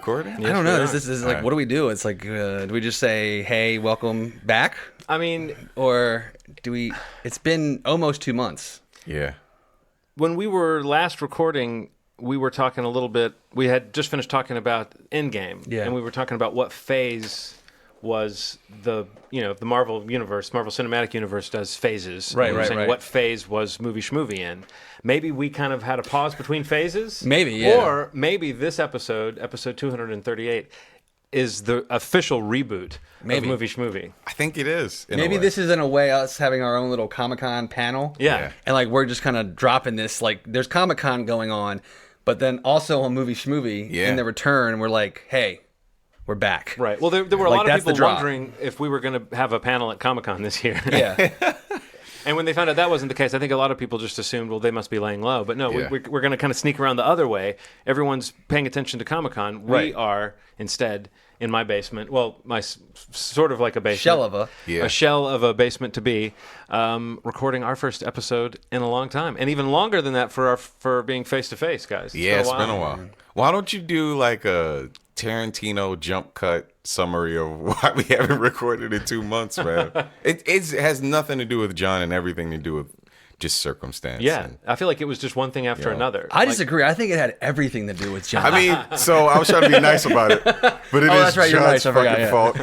recording? I don't know. This is like, what do we do? It's like, do we just say, hey, welcome back? I mean, or do we? It's been almost 2 months. Yeah. When we were last recording, we were talking a little bit. We had just finished talking about Endgame, and we were talking about what phase was the Marvel universe, Marvel Cinematic Universe does phases. Right. What phase was movie schmovie in? Maybe we kind of had a pause between phases. Maybe, yeah. Or maybe this episode 238, is the official reboot of movie schmovie. I think it is. Maybe this is in a way us having our own little Comic-Con panel. Yeah. And like we're just kind of dropping this. Like there's Comic-Con going on, but then also on movie schmovie in the return, we're like, hey. We're back. Right. Well, there were a lot of people wondering if we were going to have a panel at Comic-Con this year. Yeah. And when they found out that wasn't the case, I think a lot of people just assumed, well, they must be laying low. But no, we're going to kind of sneak around the other way. Everyone's paying attention to Comic-Con. We are, instead, in my basement. Well, my sort of like a basement. A shell of a basement to be, recording our first episode in a long time. And even longer than that for being face-to-face, guys. It's been a while. Why don't you do like a Tarantino jump cut summary of why we haven't recorded in 2 months, man? It has nothing to do with John and everything to do with just circumstance. Yeah, I feel like it was just one thing after another. I disagree. I think it had everything to do with John. I mean, so I was trying to be nice about it, but it is John's fucking fault.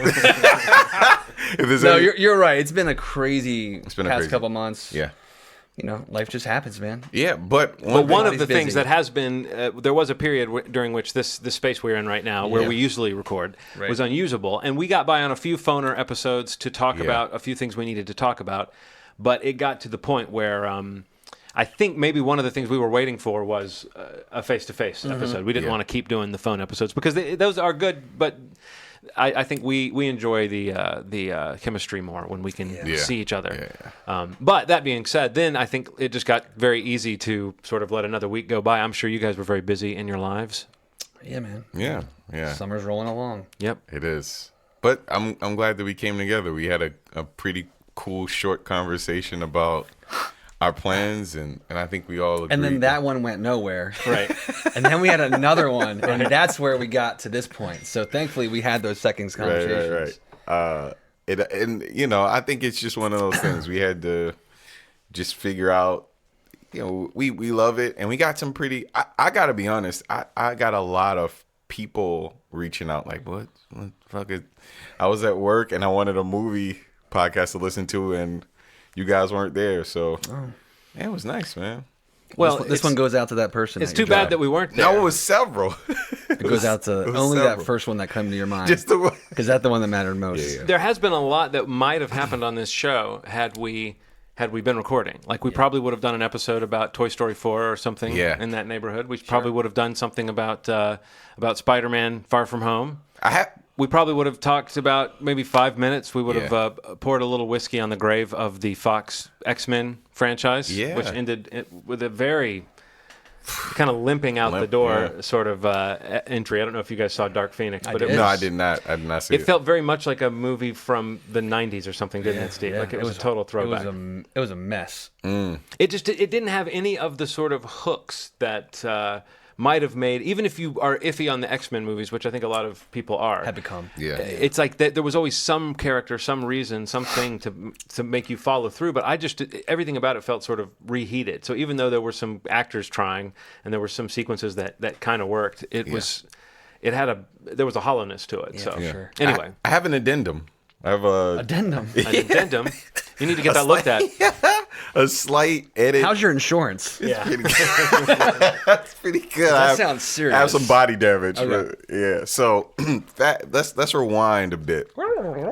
No, you're right. It's been a crazy past couple months. Yeah. You know, life just happens, man. Yeah, but one of the things that has been, there was a period during which this space we're in right now, where we usually record, was unusable. And we got by on a few phoner episodes to talk about a few things we needed to talk about. But it got to the point where I think maybe one of the things we were waiting for was a face-to-face episode. We didn't want to keep doing the phone episodes because those are good, but I think we enjoy the chemistry more when we can see each other. But that being said, then I think it just got very easy to sort of let another week go by. I'm sure you guys were very busy in your lives. Yeah, man. Yeah. Summer's rolling along. Yep. It is. But I'm glad that we came together. We had a pretty cool short conversation about our plans, and I think we all agreed. And then that one went nowhere. Right. And then we had another one, and that's where we got to this point. So thankfully we had those seconds conversations. Right. And you know, I think it's just one of those things. We had to just figure out, you know, we love it, and we got some pretty, I gotta be honest, I got a lot of people reaching out like, what fuck is, I was at work and I wanted a movie podcast to listen to, and you guys weren't there, so yeah, it was nice, man. Well, this one goes out to that person. It's too bad that we weren't there. No, it was several. It goes out to only that first one that came to your mind. Just the one. Because that's the one that mattered most. There has been a lot that might have happened on this show had we been recording. Like we probably would have done an episode about Toy Story 4 or something in that neighborhood. We probably would have done something about Spider-Man Far From Home. We probably would have talked about maybe 5 minutes. We would have poured a little whiskey on the grave of the Fox X-Men franchise, which ended with a very kind of limping out the door sort of entry. I don't know if you guys saw Dark Phoenix, but No, I did not. I did not see it. It felt very much like a movie from the 90s or something, didn't it, Steve? Like it was a total throwback. It was a mess. It didn't have any of the sort of hooks that might have made, even if you are iffy on the X-Men movies, which I think a lot of people are. Had become. It's like there was always some character, some reason, something to make you follow through. But everything about it felt sort of reheated. So even though there were some actors trying and there were some sequences that kind of worked, there was a hollowness to it. So sure. Anyway, I have an addendum. I have a addendum. An addendum. You need to get that looked at. A slight edit. How's your insurance? Pretty good. That's pretty good. That sounds serious. I have some body damage. Okay. But yeah. So let's rewind a bit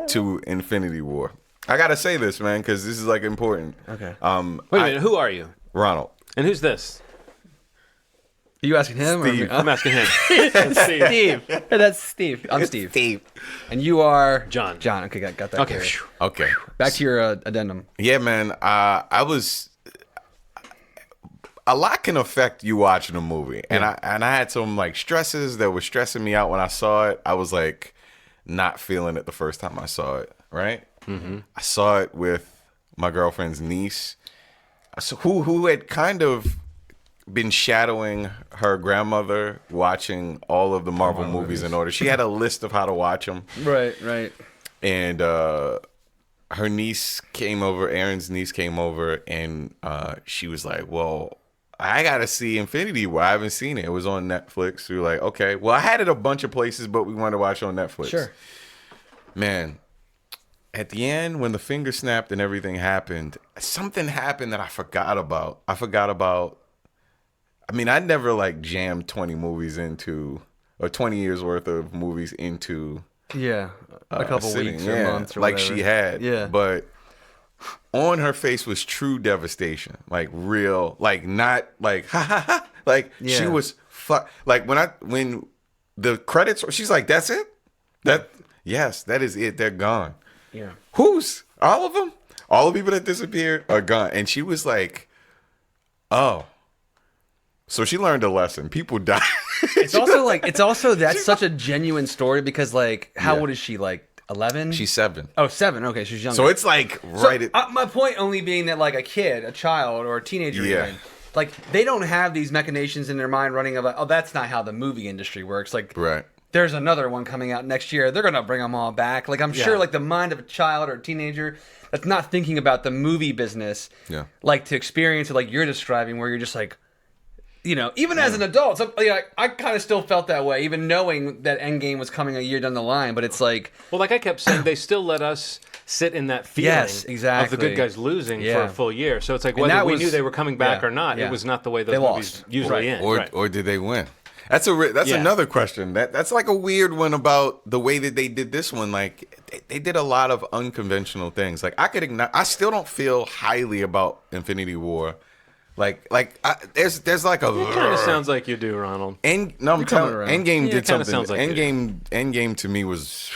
to Infinity War. I gotta say this, man, because this is like important. Okay. Wait a minute. Who are you? Ronald. And who's this? Are you asking him? Steve. Or I'm asking him. Steve. Hey, that's Steve. I'm Steve. Steve. And you are John. John. Okay, got that. Okay. Okay. Back to your addendum. Yeah, man. A lot can affect you watching a movie, and I had some like stresses that were stressing me out when I saw it. I was like not feeling it the first time I saw it. Right. Mm-hmm. I saw it with my girlfriend's niece, who had kind of been shadowing her grandmother watching all of the Marvel movies in order. She had a list of how to watch them. Right. And her niece came over, Aaron's niece came over, and she was like, well, I got to see Infinity War. I haven't seen it. It was on Netflix. We were like, okay. Well, I had it a bunch of places, but we wanted to watch it on Netflix. Sure. Man, at the end, when the finger snapped and everything happened, something happened that I forgot about. I mean, I never like jammed 20 movies into, or 20 years worth of movies into a couple sitting. weeks or months or like whatever. she had. Yeah. But on her face was true devastation. Like real, like not like ha ha ha. Like she was like when the credits, she's like, that's it? Yes, that is it. They're gone. Yeah. Who's? All of them? All the people that disappeared are gone. And she was like, oh. So she learned a lesson. People die. It's also that's such a genuine story because like how old is she? Like 11? She's 7. Oh, 7. Okay, she's younger. So it's like right at my point only being that like a kid, a child, or a teenager even, like they don't have these machinations in their mind running about, oh, that's not how the movie industry works. Like right. There's another one coming out next year. They're gonna bring them all back. Like I'm sure, like the mind of a child or a teenager that's not thinking about the movie business, like to experience it like you're describing, where you're just like, you know, even as an adult, so, I kind of still felt that way, even knowing that Endgame was coming a year down the line. But it's like, well, like I kept saying, they still let us sit in that feeling of the good guys losing for a full year. So it's like whether we knew they were coming back or not, it was not the way those movies usually end. Or did they win? That's another question. That's like a weird one about the way that they did this one. Like they did a lot of unconventional things. Like I still don't feel highly about Infinity War. There's like a. It kind of sounds like you do, Ronald. I'm telling. Endgame did something. Sounds like Endgame to me was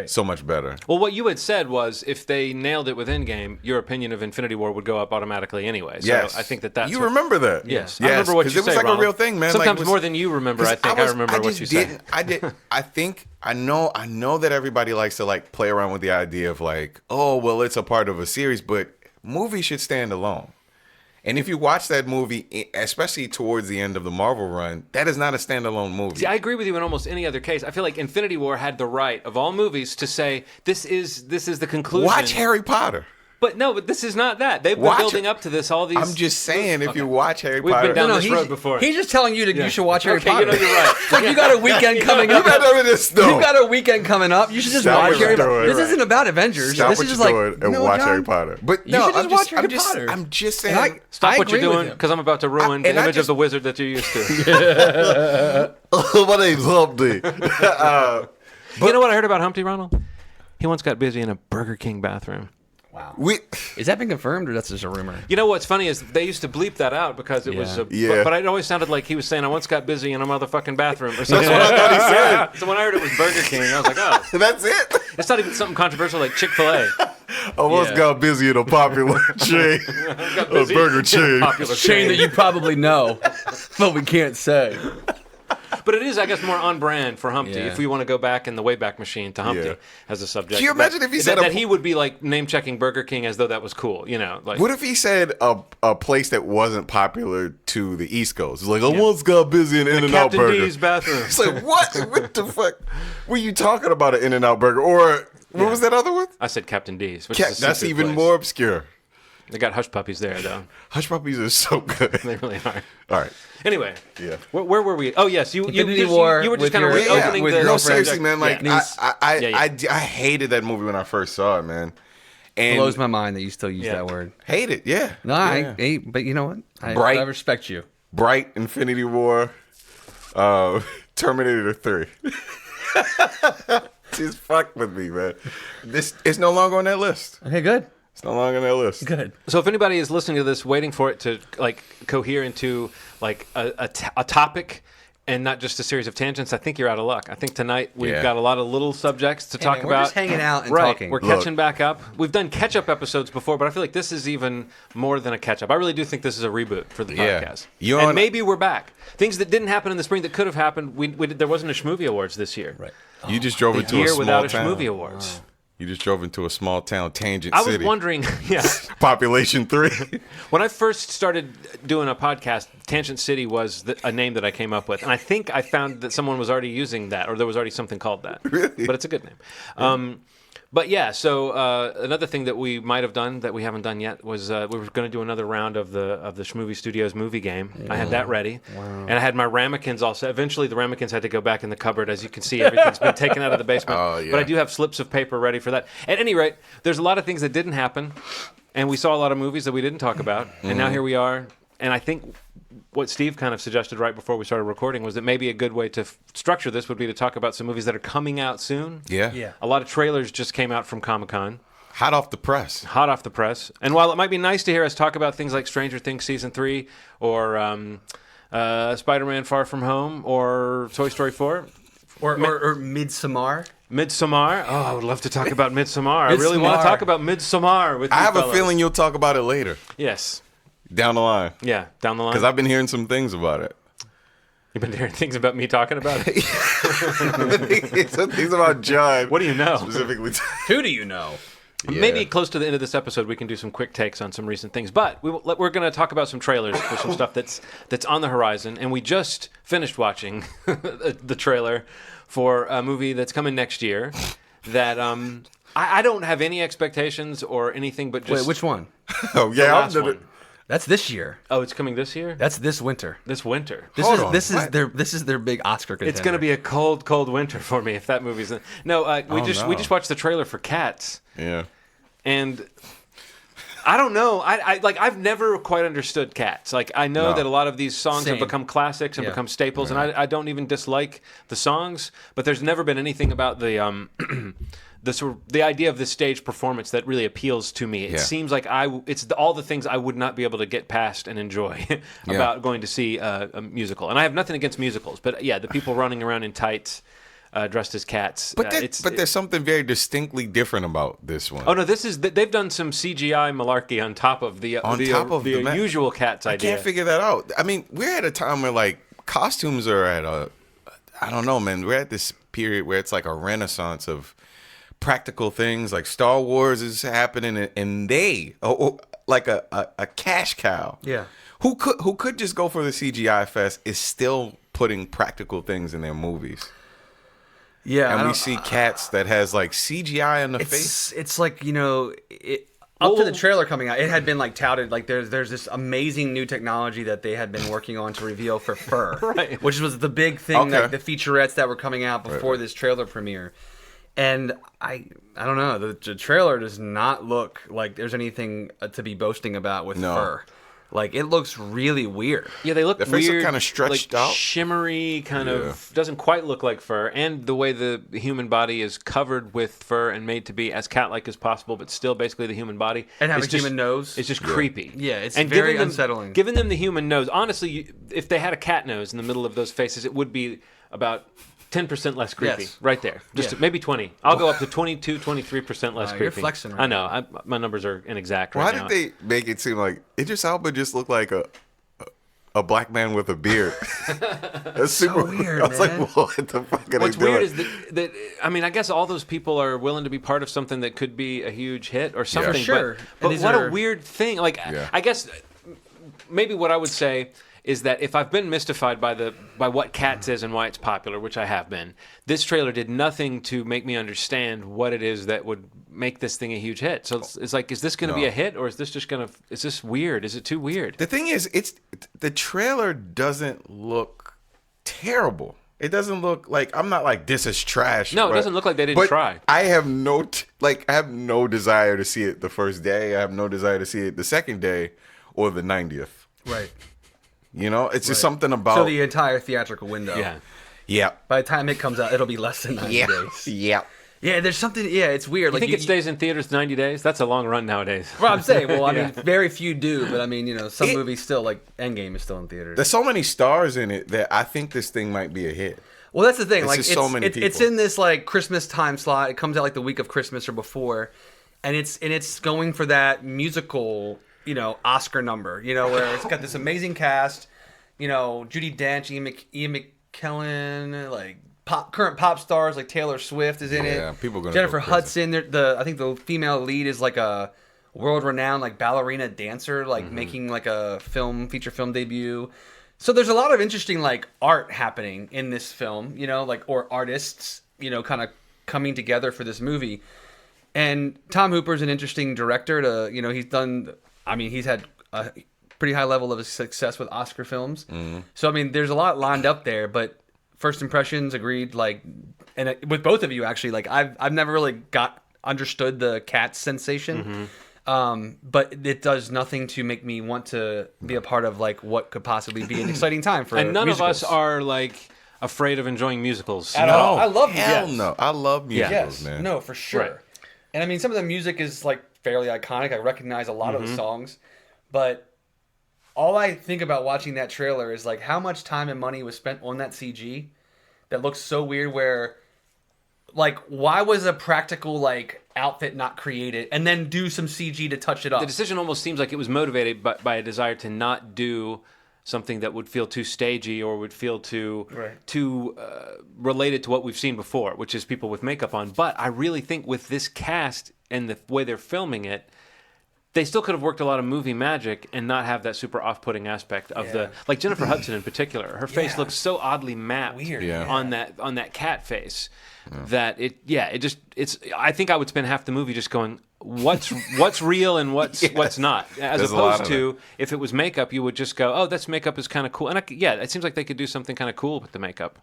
so much better. Well, what you had said was if they nailed it with Endgame, your opinion of Infinity War would go up automatically anyway. So I think that's you remember that. Yes, I remember what you said. It was like Ronald. a real thing, man. Sometimes more than you remember. I remember what you said. I know that everybody likes to like play around with the idea of like, oh, well, it's a part of a series, but movies should stand alone. And if you watch that movie, especially towards the end of the Marvel run, that is not a standalone movie. See, I agree with you in almost any other case. I feel like Infinity War had the right of all movies to say this is the conclusion. Watch Harry Potter. But this is not that. They've been building up to this all these. I'm just saying, if you watch Harry We've Potter, been down this road before. He's just telling you you should watch Harry Potter. You know, you're right. It's like you got a weekend coming up. You got none of this though. You got a weekend coming up. You should just watch Harry Potter. This isn't about Avengers. Stop this what is just you're like doing and watch Harry Potter. But you should just watch Harry Potter. I'm just saying. Stop what you're doing because I'm about to ruin the image of the wizard that you're used to. My name's Humpty. You know what I heard about Humpty, Ronald? He once got busy in a Burger King bathroom. Wow. Is that been confirmed or that's just a rumor? You know what's funny is they used to bleep that out because it was but it always sounded like he was saying I once got busy in a motherfucking bathroom or something. That's what I thought he said. So when I heard it was Burger King, I was like, oh. That's it? It's not even something controversial like Chick-fil-A. I once got busy in a popular chain. A burger chain. A chain that you probably know, but we can't say. But it is, I guess, more on brand for Humpty if we want to go back in the Wayback Machine to Humpty as a subject. Can you imagine if he said that he would be like name-checking Burger King as though that was cool, you know? Like, what if he said a place that wasn't popular to the East Coast? It's like, I once got busy in In-N-Out Burger. Captain D's bathroom. It's like, what? What the fuck? Were you talking about an In-N-Out Burger? Or what was that other one? I said Captain D's. That's even more obscure. They got Hush Puppies there, though. Hush Puppies are so good. They really are. All right. Anyway. Yeah. Where were we? Oh, yes. You were just kind of reopening the... No, seriously, man. Like, I hated that movie when I first saw it, man. And it blows my mind that you still use that word. Hate it, yeah. No, I but you know what? I respect you. Bright, Infinity War, Terminator 3. Just fuck with me, man. This is no longer on that list. Okay, good. It's no longer on that list. Good. So if anybody is listening to this, waiting for it to like cohere into like a topic and not just a series of tangents, I think you're out of luck. I think tonight we've got a lot of little subjects to talk about. We're just hanging out and talking. We're catching back up. We've done catch-up episodes before, but I feel like this is even more than a catch-up. I really do think this is a reboot for the podcast. And maybe we're back. Things that didn't happen in the spring that could have happened. There wasn't a Schmovie Awards this year. Right. You just drove into a small without town. a Schmovie Awards. You just drove into a small town, Tangent I City. was wondering, yeah. Population 3. When I first started doing a podcast, Tangent City was a name that I came up with. And I think I found that someone was already using that, or there was already something called that. Really? But it's a good name. But yeah, so another thing that we might have done that we haven't done yet was we were going to do another round of the Schmovie Studios movie game. I had that ready, and I had my ramekins all set. Eventually, the ramekins had to go back in the cupboard. As you can see, everything's been taken out of the basement. Oh, yeah. But I do have slips of paper ready for that. At any rate, there's a lot of things that didn't happen, and we saw a lot of movies that we didn't talk about, and now here we are. And I think what Steve kind of suggested right before we started recording was that maybe a good way to structure this would be to talk about some movies that are coming out soon. Yeah. A lot of trailers just came out from Comic-Con. Hot off the press. Hot off the press. And while it might be nice to hear us talk about things like Stranger Things Season 3 or Spider-Man Far From Home or Toy Story 4. Or Midsommar. Midsommar. Oh, I would love to talk about Midsommar. I really want to talk about Midsommar with you I have fellas. a feeling you'll talk about it later. Yes. Down the line. Yeah, down the line. Because I've been hearing some things about it. You've been hearing things about me talking about it? Some things about John. What do you know? Specifically. Who do you know? Yeah. Maybe close to the end of this episode, we can do some quick takes on some recent things. But we're going to talk about some trailers for some stuff that's on the horizon. And we just finished watching the trailer for a movie that's coming next year that I don't have any expectations or anything but just... Wait, which one? Oh, the yeah. last one. That's this year. Oh, it's coming this year? That's this winter. This winter. This is their big Oscar contender. It's going to be a cold, cold winter for me if that movie's... No, we just watched the trailer for Cats. Yeah. And I don't know. I've never quite understood Cats. Like, I know that a lot of these songs have become classics and become staples, and I don't even dislike the songs, but there's never been anything about the the idea of this stage performance that really appeals to me. It seems like it's all the things I would not be able to get past and enjoy about going to see a musical. And I have nothing against musicals, but yeah, the people running around in tights dressed as cats. But there's something very distinctly different about this one. Oh no, they've done some CGI malarkey on top of the usual Cats idea. I can't figure that out. I mean, we're at a time where like costumes are at I don't know, man. We're at this period where it's like a renaissance of practical things. Like Star Wars is happening, and they like a cash cow. Yeah. Who could just go for the CGI fest is still putting practical things in their movies. Yeah, and we see Cats that has like CGI on the face. It's like, you know, up to the trailer coming out, it had been like touted like there's this amazing new technology that they had been working on to reveal for fur, right? Which was the big thing, like the featurettes that were coming out before this trailer premiere. And I don't know, the trailer does not look like there's anything to be boasting about with fur. Like, it looks really weird. Yeah, they look weird. Look kind of stretched out. Shimmery, kind of, doesn't quite look like fur. And the way the human body is covered with fur and made to be as cat-like as possible, but still basically the human body. And have a human nose. It's just creepy. Yeah, it's very unsettling. Giving them the human nose, honestly, if they had a cat nose in the middle of those faces, it would be about 10% less creepy, right there. Just maybe 20. I'll go up to 22, 23% less creepy. You're flexing right I know. My numbers are inexact right now. Why did they make it seem like Idris Elba just looked like a black man with a beard? That's super weird, I was man. like, what the fuck are What's they doing? weird is that I mean, I guess all those people are willing to be part of something that could be a huge hit or something. For sure. But what a weird thing. Like, I guess maybe what I would say is that if I've been mystified by what Cats is and why it's popular, which I have been, this trailer did nothing to make me understand what it is that would make this thing a huge hit. So it's like, is this going to be a hit, or is this weird? Is it too weird? The thing is, the trailer doesn't look terrible. It doesn't look like, I'm not like, this is trash. No, it doesn't look like they didn't try. I have no desire to see it the first day. I have no desire to see it the second day or the 90th. Right. You know, it's just something about... So the entire theatrical window. Yeah. By the time it comes out, it'll be less than 90 days. Yeah. Yeah, there's something... Yeah, it's weird. You think it stays in theaters 90 days? That's a long run nowadays. Well, I'm saying, I mean, very few do, but I mean, you know, some movies still, like Endgame is still in theaters. There's so many stars in it that I think this thing might be a hit. Well, that's the thing. It's like, just so many people. It's in this, like, Christmas time slot. It comes out, like, the week of Christmas or before, and it's going for that musical, you know, Oscar number, you know, where it's got this amazing cast... You know, Judi Dench, Ian McKellen, like current pop stars like Taylor Swift is in it. Yeah, people gonna Jennifer go crazy. Hudson. I think the female lead is like a world-renowned like ballerina dancer, like making like a feature film debut. So there's a lot of interesting like art happening in this film, like or artists, kind of coming together for this movie. And Tom Hooper's an interesting director to, he's had a pretty high level of success with Oscar films. Mm-hmm. So, there's a lot lined up there, but first impressions, agreed, with both of you, actually, I've never really understood the Cats sensation. Mm-hmm. But it does nothing to make me want to be a part of, what could possibly be an exciting time for And none musicals. of us are, afraid of enjoying musicals. At all. I love musicals. No. I love musicals, man. No, for sure. Right. And some of the music is fairly iconic. I recognize a lot of the songs, but all I think about watching that trailer is how much time and money was spent on that CG that looks so weird. Where why was a practical outfit not created and then do some CG to touch it up? The decision almost seems like it was motivated by a desire to not do something that would feel too stagey or would feel too related to what we've seen before, which is people with makeup on. But I really think with this cast and the way they're filming it, they still could have worked a lot of movie magic and not have that super off-putting aspect of Jennifer Hudson in particular. Her face looks so oddly mapped on that cat face that I think I would spend half the movie just going, what's real and what's not, as opposed to if it was makeup, you would just go, oh, that's makeup is kind of cool, and it seems like they could do something kind of cool with the makeup.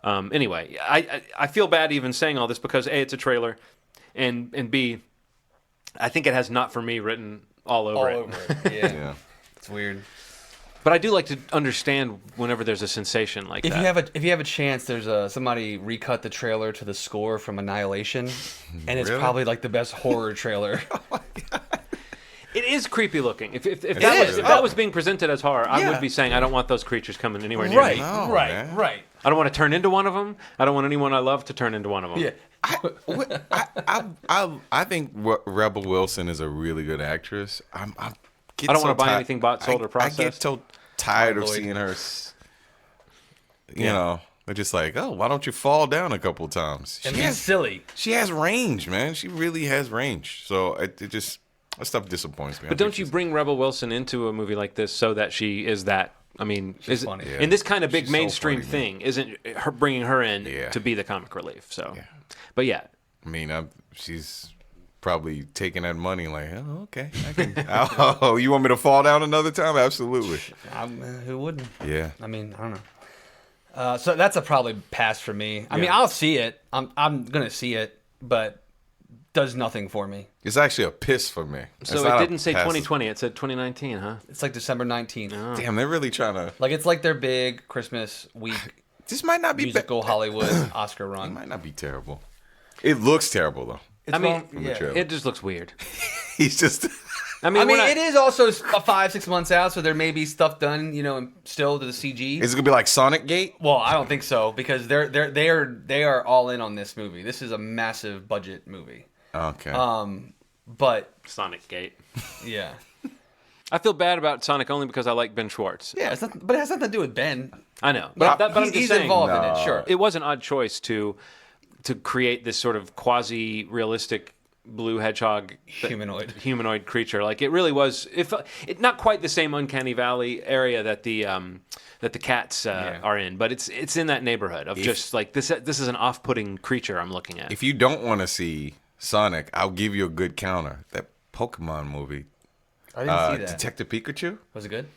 Anyway, I feel bad even saying all this because A, it's a trailer, and B, I think it has "not for me" written all over it. Yeah. It's weird. But I do like to understand whenever there's a sensation like that. If you have a chance, there's somebody recut the trailer to the score from Annihilation, and it's probably the best horror trailer. Oh my God. It is creepy looking. If that was being presented as horror, I would be saying I don't want those creatures coming anywhere near me. Right. I don't want to turn into one of them. I don't want anyone I love to turn into one of them. Yeah. I think Rebel Wilson is a really good actress. I don't want to buy anything bought, sold, or processed. I get so tired of seeing her. They're just oh, why don't you fall down a couple times? She's silly. She has range, man. She really has range. So that stuff disappoints me. But don't you bring Rebel Wilson into a movie like this so that she is that? She's funny. In this kind of big mainstream so funny, thing, isn't her bringing her in to be the comic relief? So, but yeah, she's probably taking that money oh, okay, I can. Oh, you want me to fall down another time? Absolutely. Who wouldn't? Yeah. I don't know. So that's a probably pass for me. I'll see it. I'm gonna see it, but does nothing for me. It's actually a piss for me. So it didn't say 2020. It said 2019, huh? It's December 19th. Oh. Damn, they're really trying to. It's their big Christmas week. This might not be musical Hollywood Oscar run. It might not be terrible. It looks terrible though. It just looks weird. He's just. It is also 5-6 months out, so there may be stuff done, still to the CG. Is it gonna be like Sonic Gate? Well, I don't think so because they are all in on this movie. This is a massive budget movie. Okay. But Sonic Gate. Yeah. I feel bad about Sonic only because I like Ben Schwartz. Yeah, but it has nothing to do with Ben. I know, but I'm just he's saying, involved in it. Sure. It was an odd choice to create this sort of quasi-realistic blue hedgehog humanoid creature. It really was. Not quite the same uncanny valley area that the cats are in, but it's in that neighborhood of this is an off-putting creature I'm looking at. If you don't want to see Sonic, I'll give you a good counter. That Pokemon movie. I didn't see that. Detective Pikachu. Was it good?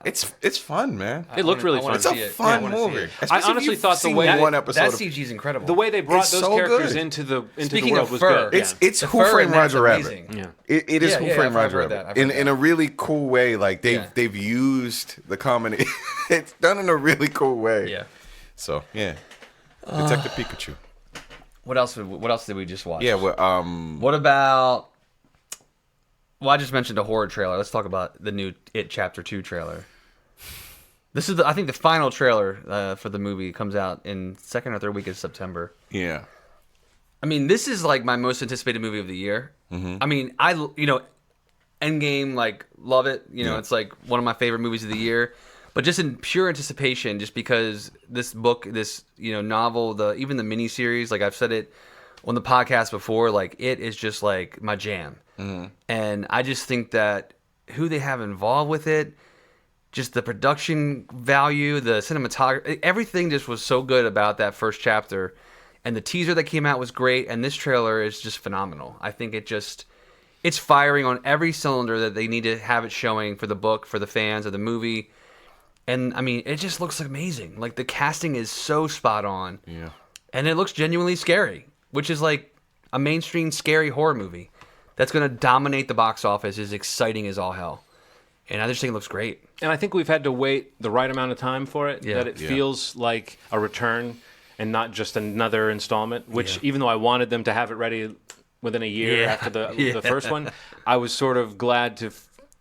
It's fun, man. It looked really fun. It's a fun movie. I honestly thought the way one episode that CG is incredible. The way they brought those characters good. into the Speaking world of was fur, good. It's Who Framed Roger Rabbit. Yeah. It is Who Framed Roger Rabbit in a really cool way. They've used the comedy. It's done in a really cool way. Yeah. So Detective Pikachu. What else did we just watch? Yeah. What about? Well, I just mentioned a horror trailer. Let's talk about the new It Chapter 2 trailer. This is, I think, the final trailer for the movie. It comes out in second or third week of September. Yeah. This is my most anticipated movie of the year. Mm-hmm. Endgame, love it. It's one of my favorite movies of the year. But just in pure anticipation, just because this book, this novel, even the miniseries, like I've said it on the podcast before, like it is just like my jam. Mm-hmm. And I just think that who they have involved with it, just the production value, the cinematography, everything just was so good about that first chapter. And the teaser that came out was great, and this trailer is just phenomenal. I think it's firing on every cylinder that they need to have it showing for the book, for the fans of the movie. And I mean, it just looks amazing. Like the casting is so spot on. Yeah. And it looks genuinely scary, which is like a mainstream scary horror movie that's going to dominate the box office, is exciting as all hell. And I just think it looks great. And I think we've had to wait the right amount of time for it, that it feels like a return and not just another installment, which even though I wanted them to have it ready within a year after the first one, I was sort of glad to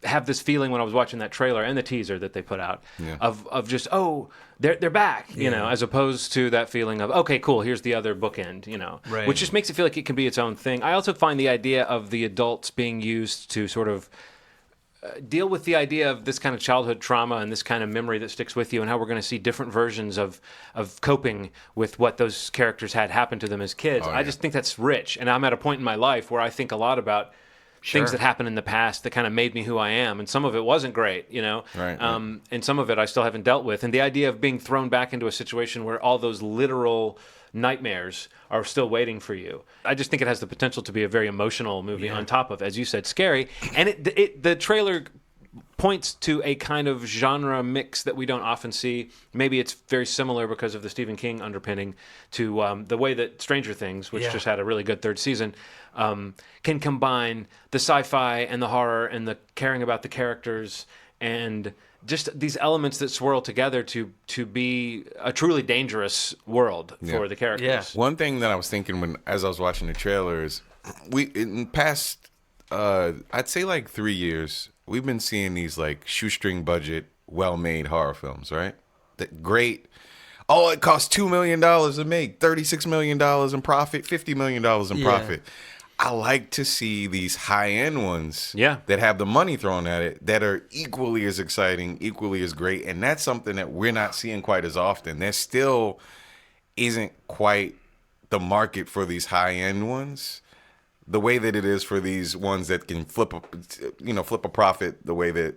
have this feeling when I was watching that trailer and the teaser that they put out of just, they're back, as opposed to that feeling of, okay, cool, here's the other bookend, right. Which just makes it feel like it can be its own thing. I also find the idea of the adults being used to sort of deal with the idea of this kind of childhood trauma and this kind of memory that sticks with you, and how we're going to see different versions of coping with what those characters had happen to them as kids. I just think that's rich, and I'm at a point in my life where I think a lot about things that happened in the past that kind of made me who I am, and some of it wasn't great, Right. And some of it I still haven't dealt with, and the idea of being thrown back into a situation where all those literal nightmares are still waiting for you. I just think it has the potential to be a very emotional movie on top of, as you said, scary. And the trailer points to a kind of genre mix that we don't often see. Maybe it's very similar because of the Stephen King underpinning to the way that Stranger Things, which just had a really good third season, can combine the sci-fi and the horror and the caring about the characters and just these elements that swirl together to be a truly dangerous world for the characters. Yeah. One thing that I was thinking as I was watching the trailers, in past, I'd say like 3 years, we've been seeing these like shoestring budget, well-made horror films, right? That great. Oh, it cost $2 million to make, $36 million in profit, $50 million in profit. I like to see these high-end ones that have the money thrown at it that are equally as exciting, equally as great, and that's something that we're not seeing quite as often. There still isn't quite the market for these high-end ones the way that it is for these ones that can flip a profit the way that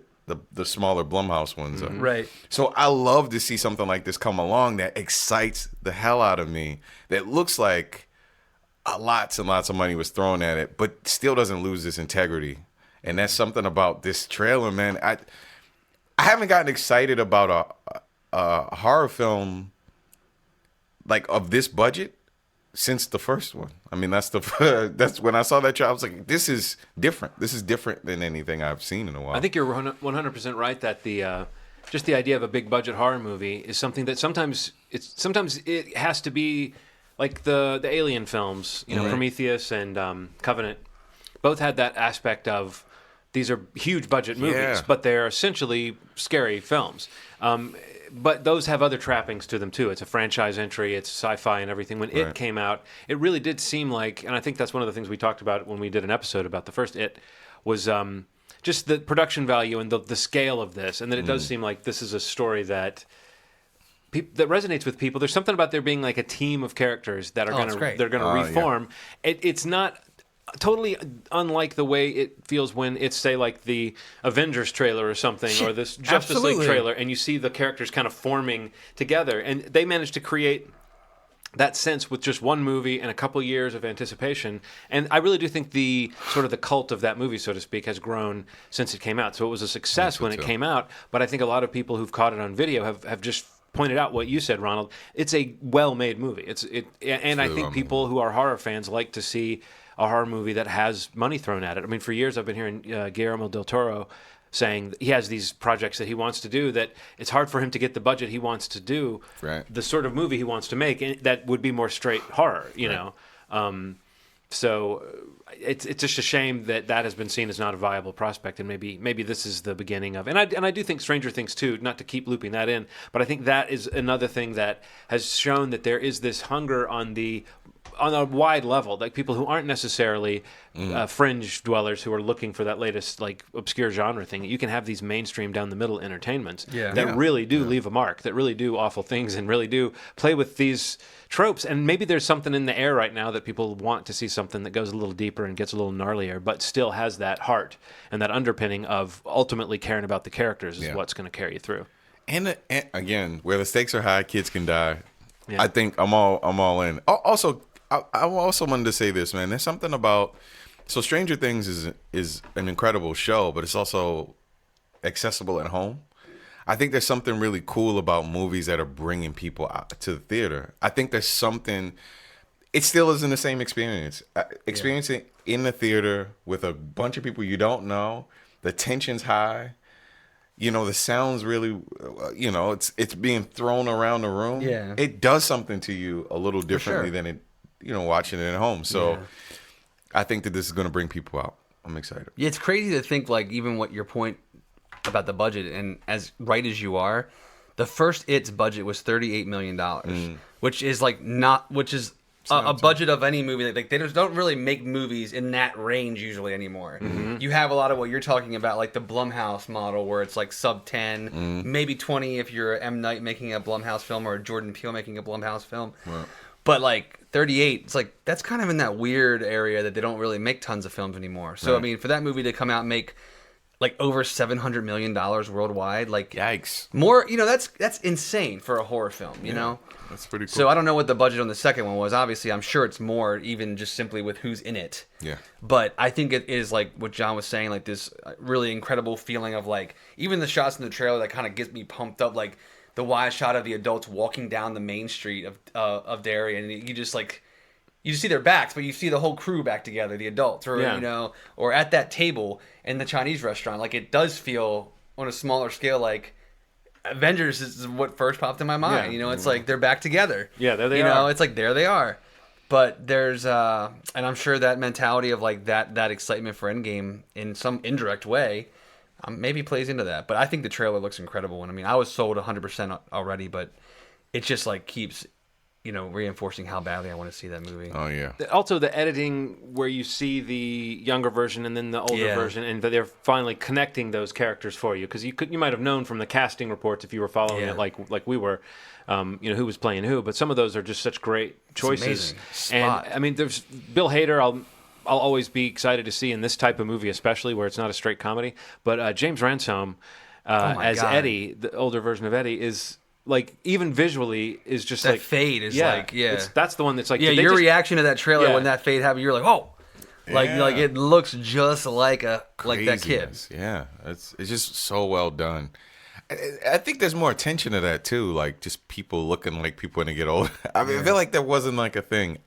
the smaller Blumhouse ones are. Right. So I love to see something like this come along that excites the hell out of me, that looks like lots and lots of money was thrown at it, but still doesn't lose its integrity. And that's something about this trailer, man. I haven't gotten excited about a horror film like of this budget since the first one. I mean, that's when I saw that trailer, I was like, this is different. This is different than anything I've seen in a while. I think you're 100% right that just the idea of a big budget horror movie is something that sometimes it has to be like the Alien films, Prometheus and Covenant, both had that aspect of these are huge budget movies, but they're essentially scary films. But those have other trappings to them too. It's a franchise entry, it's sci-fi and everything. When It came out, it really did seem like, and I think that's one of the things we talked about when we did an episode about the first It, was just the production value and the scale of this, and that it does seem like this is a story that resonates with people. There's something about there being like a team of characters that are going to reform. It's not totally unlike the way it feels when it's, say, like the Avengers trailer or something, or this Justice League trailer, and you see the characters kind of forming together. And they managed to create that sense with just one movie and a couple years of anticipation. And I really do think the cult of that movie, so to speak, has grown since it came out. So it was a success when it came out, but I think a lot of people who've caught it on video have just pointed out what you said, Ronald. It's a well-made movie. And I think people who are horror fans like to see a horror movie that has money thrown at it. I mean, for years I've been hearing Guillermo del Toro saying he has these projects that he wants to do, that it's hard for him to get the budget he wants to do, the sort of movie he wants to make, and that would be more straight horror, you know. So it's just a shame that has been seen as not a viable prospect, and maybe this is the beginning of. And I do think Stranger Things too. Not to keep looping that in, but I think that is another thing that has shown that there is this hunger on the on a wide level, like people who aren't necessarily fringe dwellers who are looking for that latest like obscure genre thing. You can have these mainstream down the middle entertainments that really do leave a mark, that really do awful things, and really do play with these tropes. And maybe there's something in the air right now that people want to see something that goes a little deeper and gets a little gnarlier, but still has that heart and that underpinning of ultimately caring about the characters is what's going to carry you through. And again, where the stakes are high, kids can die. Yeah. I think I'm all in. Also, I also wanted to say this, man. There's something about Stranger Things is an incredible show, but it's also accessible at home. I think there's something really cool about movies that are bringing people out to the theater. I think there's something. It still isn't the same experience. Experiencing in the theater with a bunch of people you don't know, the tension's high. You know, the sound's really, you know, it's being thrown around the room. Yeah. It does something to you a little differently than it, you know, watching it at home. So I think that this is going to bring people out. I'm excited. Yeah, it's crazy to think, like, even what your point about the budget, and as right as you are, the first It's budget was $38 million, which is a budget of any movie. Like they just don't really make movies in that range usually anymore. You have a lot of what you're talking about, like the Blumhouse model, where it's like sub 10, maybe 20 if you're M. Night making a Blumhouse film or Jordan Peele making a Blumhouse film. Wow. But like 38, it's like that's kind of in that weird area that they don't really make tons of films anymore. So I mean, for that movie to come out and make like over $700 million worldwide, like yikes, more. You know, that's insane for a horror film. You know. That's pretty cool. So I don't know what the budget on the second one was. Obviously, I'm sure it's more, even just simply with who's in it. Yeah. But I think it is like what John was saying, like this really incredible feeling of like, even the shots in the trailer that kind of gets me pumped up, like the wide shot of the adults walking down the main street of Derry, and you just see their backs, but you see the whole crew back together, the adults, or you know, or at that table in the Chinese restaurant. Like it does feel on a smaller scale like Avengers is what first popped in my mind. Yeah. You know, it's like they're back together. Yeah, there they are. You know, it's like there they are. But there's and I'm sure that mentality of like that excitement for Endgame in some indirect way maybe plays into that. But I think the trailer looks incredible. And I mean, I was sold 100% already, but it just like keeps, you know, reinforcing how badly I want to see that movie. Oh yeah. Also, the editing where you see the younger version and then the older version, and they're finally connecting those characters for you, because you might have known from the casting reports if you were following it like we were, you know, who was playing who. But some of those are just such great choices. And I mean, there's Bill Hader. I'll always be excited to see in this type of movie, especially where it's not a straight comedy. But James Ransome as Eddie, the older version of Eddie, is. Like, even visually, is just that like... fade is like, that's the one that's like... Yeah, your reaction to that trailer when that fade happened, you're like, oh! Like it looks just like like that kid. Yeah, it's just so well done. I think there's more attention to that, too. Like, just people looking like people when they get older. I mean, I feel like that wasn't like a thing.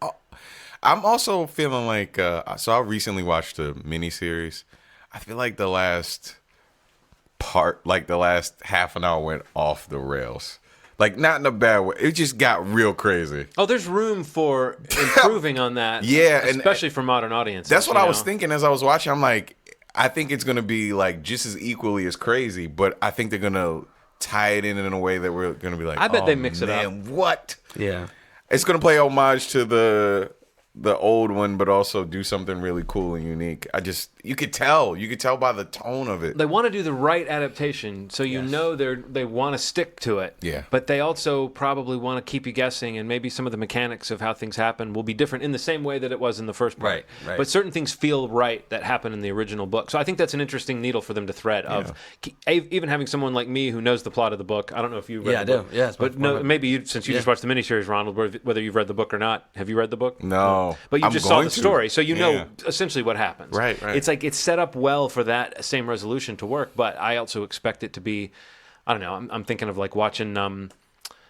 I'm also feeling like... so I recently watched a miniseries. I feel like the last half an hour went off the rails. Like, not in a bad way. It just got real crazy. Oh, there's room for improving on that. Yeah. Especially for modern audiences. That's what I was thinking as I was watching. I'm like, I think it's going to be, like, just as equally as crazy, but I think they're going to tie it in a way that we're going to be like, I bet they mix it up. What? Yeah. It's going to play homage to the old one, but also do something really cool and unique. You could tell by the tone of it. They want to do the right adaptation, so you know they want to stick to it. Yeah. But they also probably want to keep you guessing, and maybe some of the mechanics of how things happen will be different in the same way that it was in the first part. Right. But certain things feel right that happen in the original book. So I think that's an interesting needle for them to thread. Of even having someone like me who knows the plot of the book. I don't know if you read the book. Yeah, I do. But maybe you, since you just watched the miniseries, Ronald, whether you've read the book or not. Have you read the book? No. But you just saw the story, so you know essentially what happens. Right. It's like it's set up well for that same resolution to work, but I also expect it to be, I don't know, I'm thinking of like watching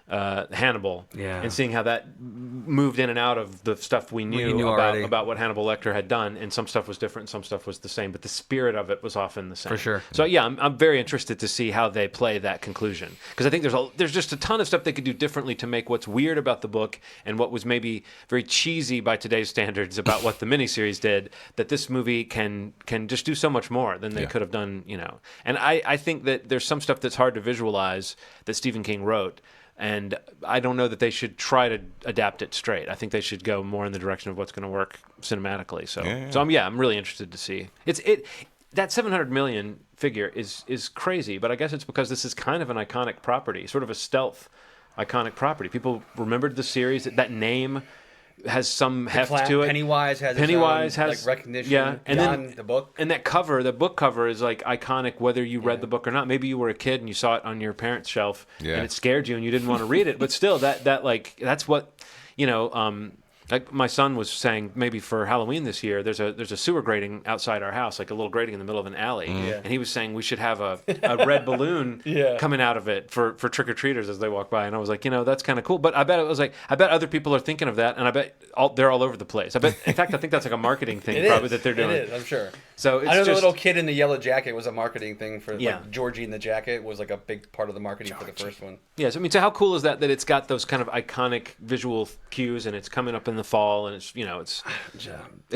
Hannibal and seeing how that moved in and out of the stuff we knew about what Hannibal Lecter had done, and some stuff was different, some stuff was the same, but the spirit of it was often the same. For sure. So yeah, I'm very interested to see how they play that conclusion, because I think there's just a ton of stuff they could do differently to make what's weird about the book and what was maybe very cheesy by today's standards about what the miniseries did, that this movie can just do so much more than they could have done, you know. And I think that there's some stuff that's hard to visualize that Stephen King wrote. And I don't know that they should try to adapt it straight. I think they should go more in the direction of what's going to work cinematically. So, I'm really interested to see. That 700 million figure is crazy, but I guess it's because this is kind of an iconic property, sort of a stealth iconic property. People remembered the series. That name has some heft to it. Pennywise has like recognition. Yeah, and then the book. And that cover, the book cover, is like iconic whether you read the book or not. Maybe you were a kid and you saw it on your parents' shelf and it scared you and you didn't want to read it. But still, that's what like my son was saying, maybe for Halloween this year, there's a sewer grating outside our house, like a little grating in the middle of an alley, and he was saying we should have a red balloon coming out of it for trick or treaters as they walk by, and I was like, that's kind of cool. But I bet other people are thinking of that, and I bet they're all over the place. In fact, I think that's like a marketing thing that they're doing. It is, I'm sure. So I know the little kid in the yellow jacket was a marketing thing for like Georgie in the jacket was like a big part of the marketing for the first one. Yes, so how cool is that it's got those kind of iconic visual cues, and it's coming up in the fall, and it's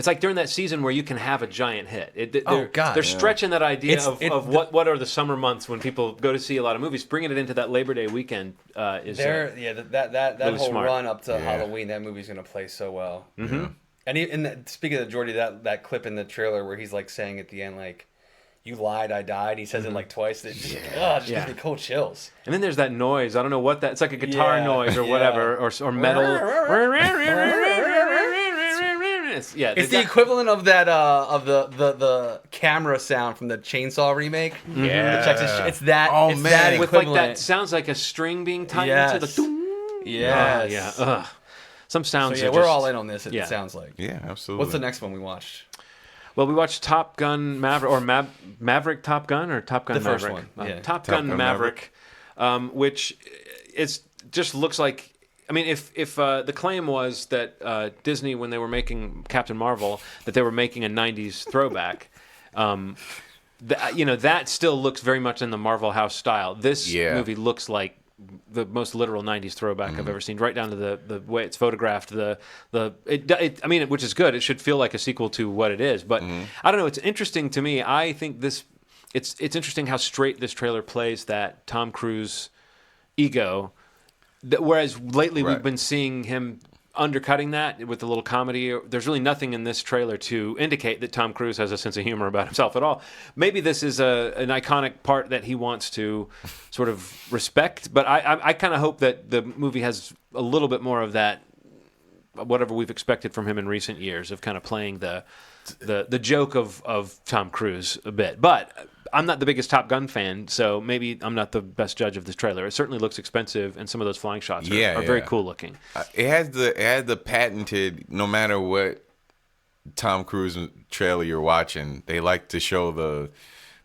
like during that season where you can have a giant hit. They're stretching that idea of what are the summer months when people go to see a lot of movies, bringing it into that Labor Day weekend is that really whole smart. Run up to Halloween, that movie's gonna play so well. Mm-hmm. And speaking of Jordy, that clip in the trailer where he's like saying at the end like, "You lied, I died." He says it like twice. It just gives me cold chills. And then there's that noise. I don't know what that. It's like a guitar noise or whatever, or metal. It's the equivalent of that of the camera sound from the Chainsaw remake. Yeah, it's that. Oh it's man, that with like that sounds like a string being tightened to the. Yes. Ugh. Some sounds. So we're all in on this. It sounds like. Yeah, absolutely. What's the next one we watched? Well, we watched Top Gun Maverick, or Maverick Top Gun, or Top Gun Maverick. The first one. Top Gun Maverick, which just looks like. I mean, if the claim was that Disney, when they were making Captain Marvel, that they were making a '90s throwback, that still looks very much in the Marvel House style. This movie looks like the most literal '90s throwback I've ever seen, right down to the way it's photographed. Which is good. It should feel like a sequel to what it is. But I don't know. It's interesting to me. I think it's interesting how straight this trailer plays that Tom Cruise ego. Whereas lately we've been seeing him undercutting that with a little comedy. There's really nothing in this trailer to indicate that Tom Cruise has a sense of humor about himself at all. Maybe this is an iconic part that he wants to sort of respect, but I kind of hope that the movie has a little bit more of that, whatever we've expected from him in recent years, of kind of playing the joke of Tom Cruise a bit. But I'm not the biggest Top Gun fan, so maybe I'm not the best judge of this trailer. It certainly looks expensive, and some of those flying shots are very cool looking. It had the patented, no matter what Tom Cruise trailer you're watching, they like to show the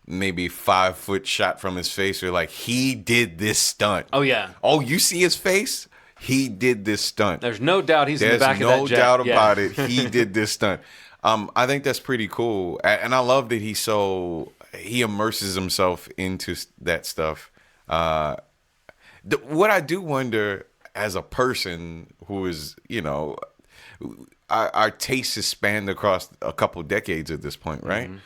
maybe 5-foot shot from his face. They're like, he did this stunt. Oh, yeah. Oh, you see his face? He did this stunt. There's no doubt he's in the back of that jet. There's no doubt about it. He did this stunt. I think that's pretty cool. And I love that he immerses himself into that stuff. What I do wonder, as a person who is, our taste is spanned across a couple decades at this point, right? Mm-hmm.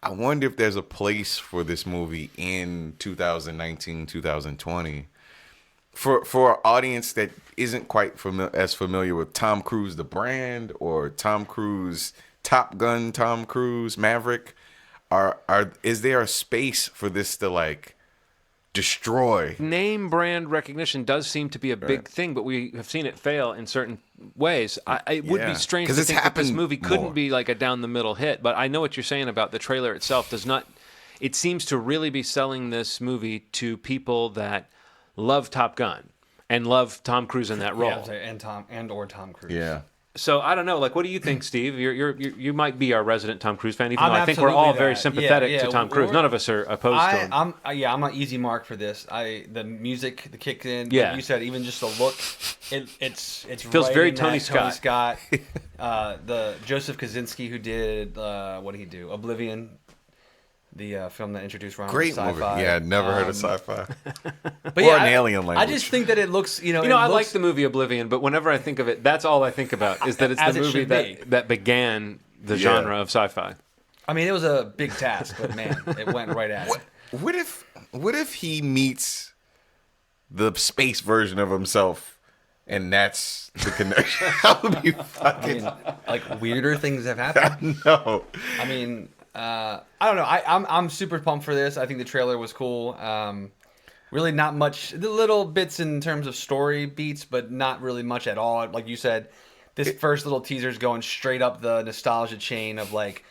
I wonder if there's a place for this movie in 2019, 2020 for an audience that isn't quite as familiar with Tom Cruise, the brand, or Tom Cruise, Top Gun, Tom Cruise, Maverick. Is there a space for this to like destroy? Name brand recognition does seem to be a big thing, but we have seen it fail in certain ways. It would be strange to think that this movie couldn't be like a down the middle hit, but I know what you're saying about the trailer itself does not. It seems to really be selling this movie to people that love Top Gun and love Tom Cruise in that role, and Tom Cruise. Yeah. So I don't know. Like, what do you think, Steve? You might be our resident Tom Cruise fan, even though I think we're all very sympathetic to Tom Cruise. None of us are opposed to him. I'm an easy mark for this. The music, the kick in. Yeah. Like you said, even just the look. It feels right very in Tony that Scott. The Joseph Kosinski who did what did he do? Oblivion. The film that introduced Ronald to sci-fi. Movie. Yeah, I'd never heard of sci-fi. But or an alien language. I just think that it looks, I like the movie Oblivion, but whenever I think of it, that's all I think about is that it's the movie that began the genre of sci-fi. I mean, it was a big task, but man, it went right at it. What if he meets the space version of himself, and that's the connection. That would be fucking. I mean, like weirder things have happened. No. I mean, I don't know. I'm super pumped for this. I think the trailer was cool. Really not much. The little bits in terms of story beats, but not really much at all. Like you said, this first little teaser is going straight up the nostalgia chain of like,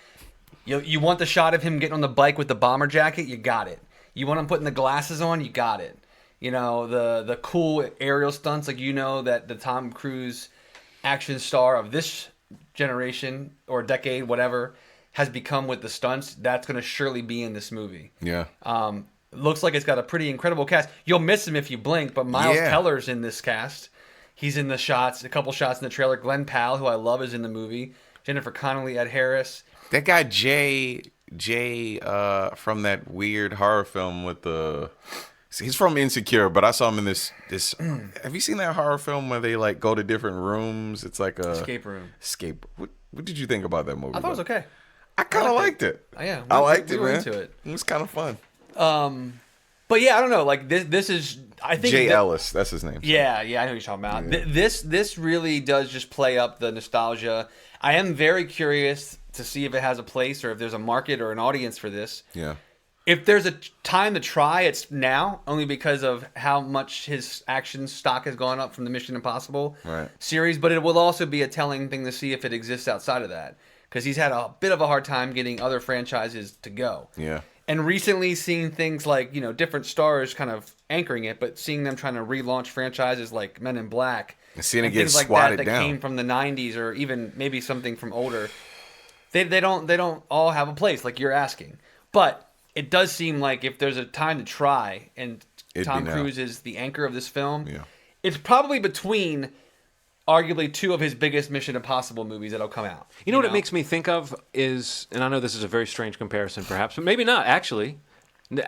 you want the shot of him getting on the bike with the bomber jacket, you got it. You want him putting the glasses on, you got it. You know, the cool aerial stunts, like that the Tom Cruise action star of this generation or decade, whatever, has become with the stunts. That's going to surely be in this movie. Yeah. Looks like it's got a pretty incredible cast. You'll miss him if you blink, but Miles Teller's in this cast. He's in the shots, a couple shots in the trailer. Glenn Powell, who I love, is in the movie. Jennifer Connelly, Ed Harris. That guy Jay from that weird horror film with the... He's from Insecure, but I saw him in this. Have you seen that horror film where they like go to different rooms? It's like a escape room. What did you think about that movie? I thought it was okay. I kind of liked it. Yeah, I liked it, we were man. into it. It was kind of fun. But yeah, I don't know. Like this is, I think Jay Ellis, that's his name. Yeah, I know what you're talking about. Yeah. This really does just play up the nostalgia. I am very curious to see if it has a place or if there's a market or an audience for this. Yeah. If there's a time to try, it's now, only because of how much his action stock has gone up from the Mission Impossible series. But it will also be a telling thing to see if it exists outside of that, because he's had a bit of a hard time getting other franchises to go. Yeah. And recently seeing things like, different stars kind of anchoring it, but seeing them trying to relaunch franchises like Men in Black. And seeing it get things like squatted that down. came from the 90s or even maybe something from older. They don't all have a place like you're asking. But it does seem like if there's a time to try and Tom Cruise is the anchor of this film, it's probably between arguably two of his biggest Mission Impossible movies that'll come out. You know what it makes me think of is, and I know this is a very strange comparison perhaps, but maybe not actually.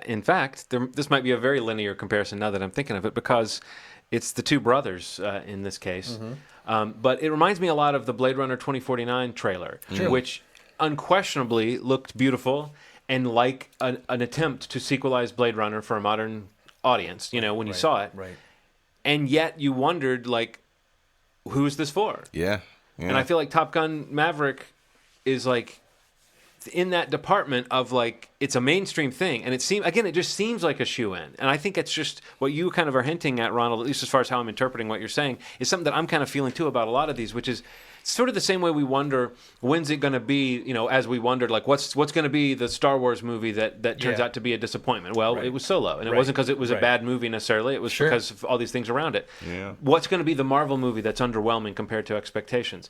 In fact, this might be a very linear comparison now that I'm thinking of it, because it's the two brothers in this case. Mm-hmm. But it reminds me a lot of the Blade Runner 2049 trailer, which unquestionably looked beautiful and like an attempt to sequelize Blade Runner for a modern audience, when you saw it. Right. And yet you wondered, like, who's this for? Yeah. And I feel like Top Gun Maverick is like in that department of like, it's a mainstream thing. And it just seems like a shoe-in. And I think it's just what you kind of are hinting at, Ronald, at least as far as how I'm interpreting what you're saying, is something that I'm kind of feeling too about a lot of these, which is sort of the same way we wonder, when's it going to be, as we wondered, like, what's going to be the Star Wars movie that turns out to be a disappointment? Well, it was Solo. And it wasn't because it was a bad movie necessarily. It was because of all these things around it. Yeah. What's going to be the Marvel movie that's underwhelming compared to expectations?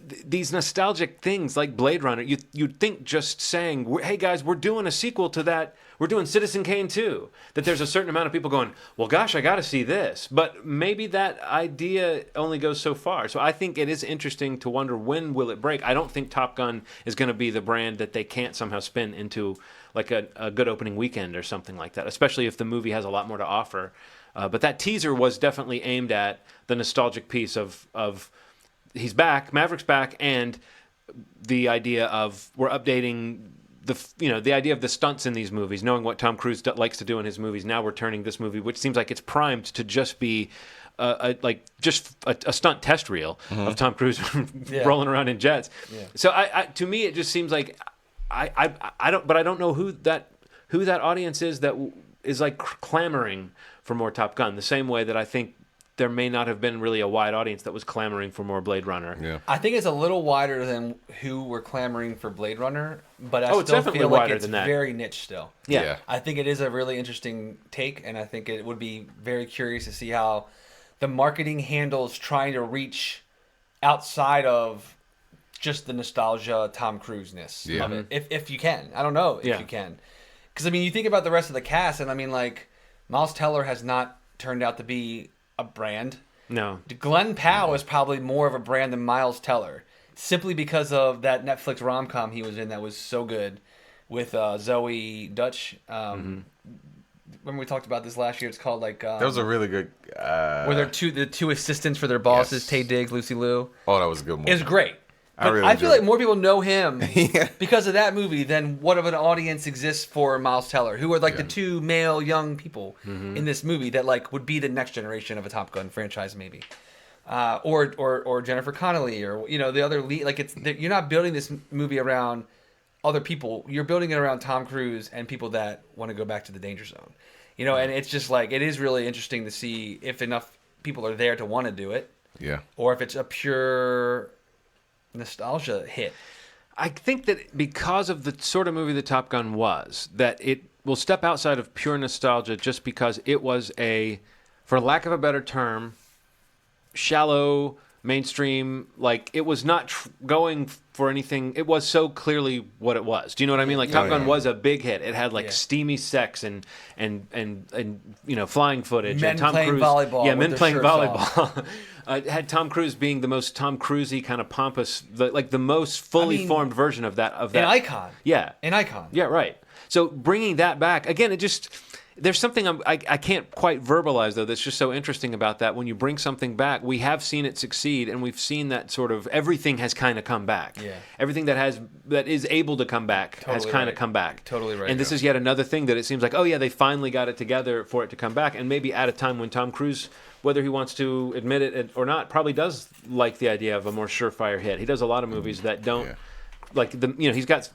These nostalgic things like Blade Runner, you'd think just saying, hey guys, we're doing a sequel to that. We're doing Citizen Kane 2. That there's a certain amount of people going, well, gosh, I got to see this. But maybe that idea only goes so far. So I think it is interesting to wonder, when will it break? I don't think Top Gun is going to be the brand that they can't somehow spin into like a good opening weekend or something like that, especially if the movie has a lot more to offer. But that teaser was definitely aimed at the nostalgic piece of he's back, Maverick's back, and the idea of we're updating the idea of the stunts in these movies, knowing what Tom Cruise likes to do in his movies. Now we're turning this movie, which seems like it's primed to just be a stunt test reel of Tom Cruise rolling around in jets. Yeah. So to me, it just seems like I don't know who that audience is that is like clamoring for more Top Gun. The same way that I think there may not have been really a wide audience that was clamoring for more Blade Runner. Yeah. I think it's a little wider than who were clamoring for Blade Runner, but I it's still definitely feel like wider it's than that. very niche still. Yeah. I think it is a really interesting take, and I think it would be very curious to see how the marketing handles trying to reach outside of just the nostalgia Tom Cruise-ness of it. If you can. I don't know if you can. Because, I mean, you think about the rest of the cast, and I mean, like, Miles Teller has not turned out to be a brand. No. Glenn Powell is probably more of a brand than Miles Teller, simply because of that Netflix rom-com he was in that was so good with Zoe Dutch. Remember we talked about this last year? It's called like... that was a really good... where they're the two assistants for their bosses, Yes. Taye Diggs, Lucy Liu. Oh, that was a good movie. It's great. I feel like more people know him because of that movie than what of an audience exists for Miles Teller, who are like the two male young people in this movie that like would be the next generation of a Top Gun franchise, maybe, or Jennifer Connelly, or the other lead. Like you're not building this movie around other people. You're building it around Tom Cruise and people that want to go back to the danger zone. And it's just like it is really interesting to see if enough people are there to want to do it. Yeah. Or if it's a pure nostalgia hit. I think that because of the sort of movie that Top Gun was, that it will step outside of pure nostalgia just because it was for lack of a better term, shallow, mainstream, like it was not going for anything. It was so clearly what it was. Do you know what I mean? Like Top Gun was a big hit. It had like steamy sex and flying footage. Men and Tom playing Cruise, volleyball. Yeah, men playing volleyball. Off. It had Tom Cruise being the most Tom Cruisey kind of pompous, the most fully formed version of that. An icon. Yeah. An icon. Yeah, right. So bringing that back, again, there's something I can't quite verbalize, though, that's just so interesting about that. When you bring something back, we have seen it succeed, and we've seen that sort of everything has kind of come back. Yeah. Everything that is able to come back has kind of come back. Totally right. And this is yet another thing that it seems like, they finally got it together for it to come back, and maybe at a time when Tom Cruise, whether he wants to admit it or not, probably does like the idea of a more surefire hit. He does a lot of movies that don't, he's got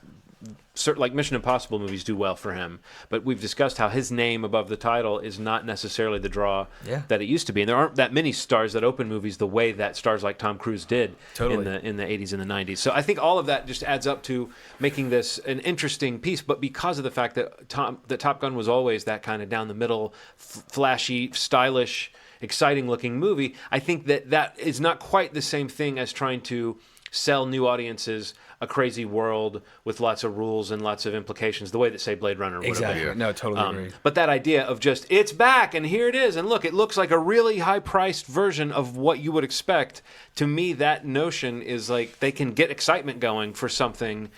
certain, like Mission Impossible movies do well for him, but we've discussed how his name above the title is not necessarily the draw that it used to be, and there aren't that many stars that open movies the way that stars like Tom Cruise did in the 80s and the 90s. So I think all of that just adds up to making this an interesting piece, but because of the fact that Top Gun was always that kind of down the middle, flashy, stylish, exciting looking movie, I think that is not quite the same thing as trying to sell new audiences a crazy world with lots of rules and lots of implications, the way that, say, Blade Runner would exactly. have been. No, totally agree. But that idea of just, it's back, and here it is, and look, it looks like a really high-priced version of what you would expect. To me, that notion is like they can get excitement going for something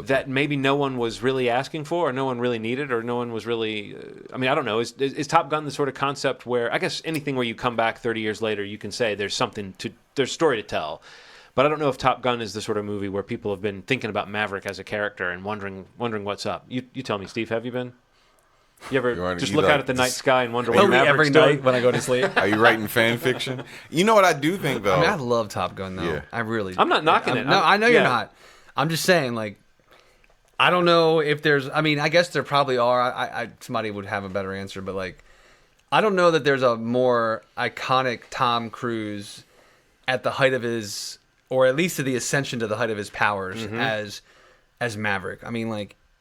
that maybe no one was really asking for, or no one really needed, or no one was really... I don't know. Is Top Gun the sort of concept where, I guess anything where you come back 30 years later, you can say there's there's story to tell. But I don't know if Top Gun is the sort of movie where people have been thinking about Maverick as a character and wondering what's up. You tell me, Steve, have you been? You ever just look out at the night sky and wonder what Maverick's every doing? night when I go to sleep. Are you writing fan fiction? You know what I do think, though? I love Top Gun, though. Yeah. I'm not knocking it. No, I know you're not. I'm just saying, like, I don't know if there's... I guess there probably are. Somebody would have a better answer, but, like, I don't know that there's a more iconic Tom Cruise at the height of his... or at least to the ascension to the height of his powers as Maverick.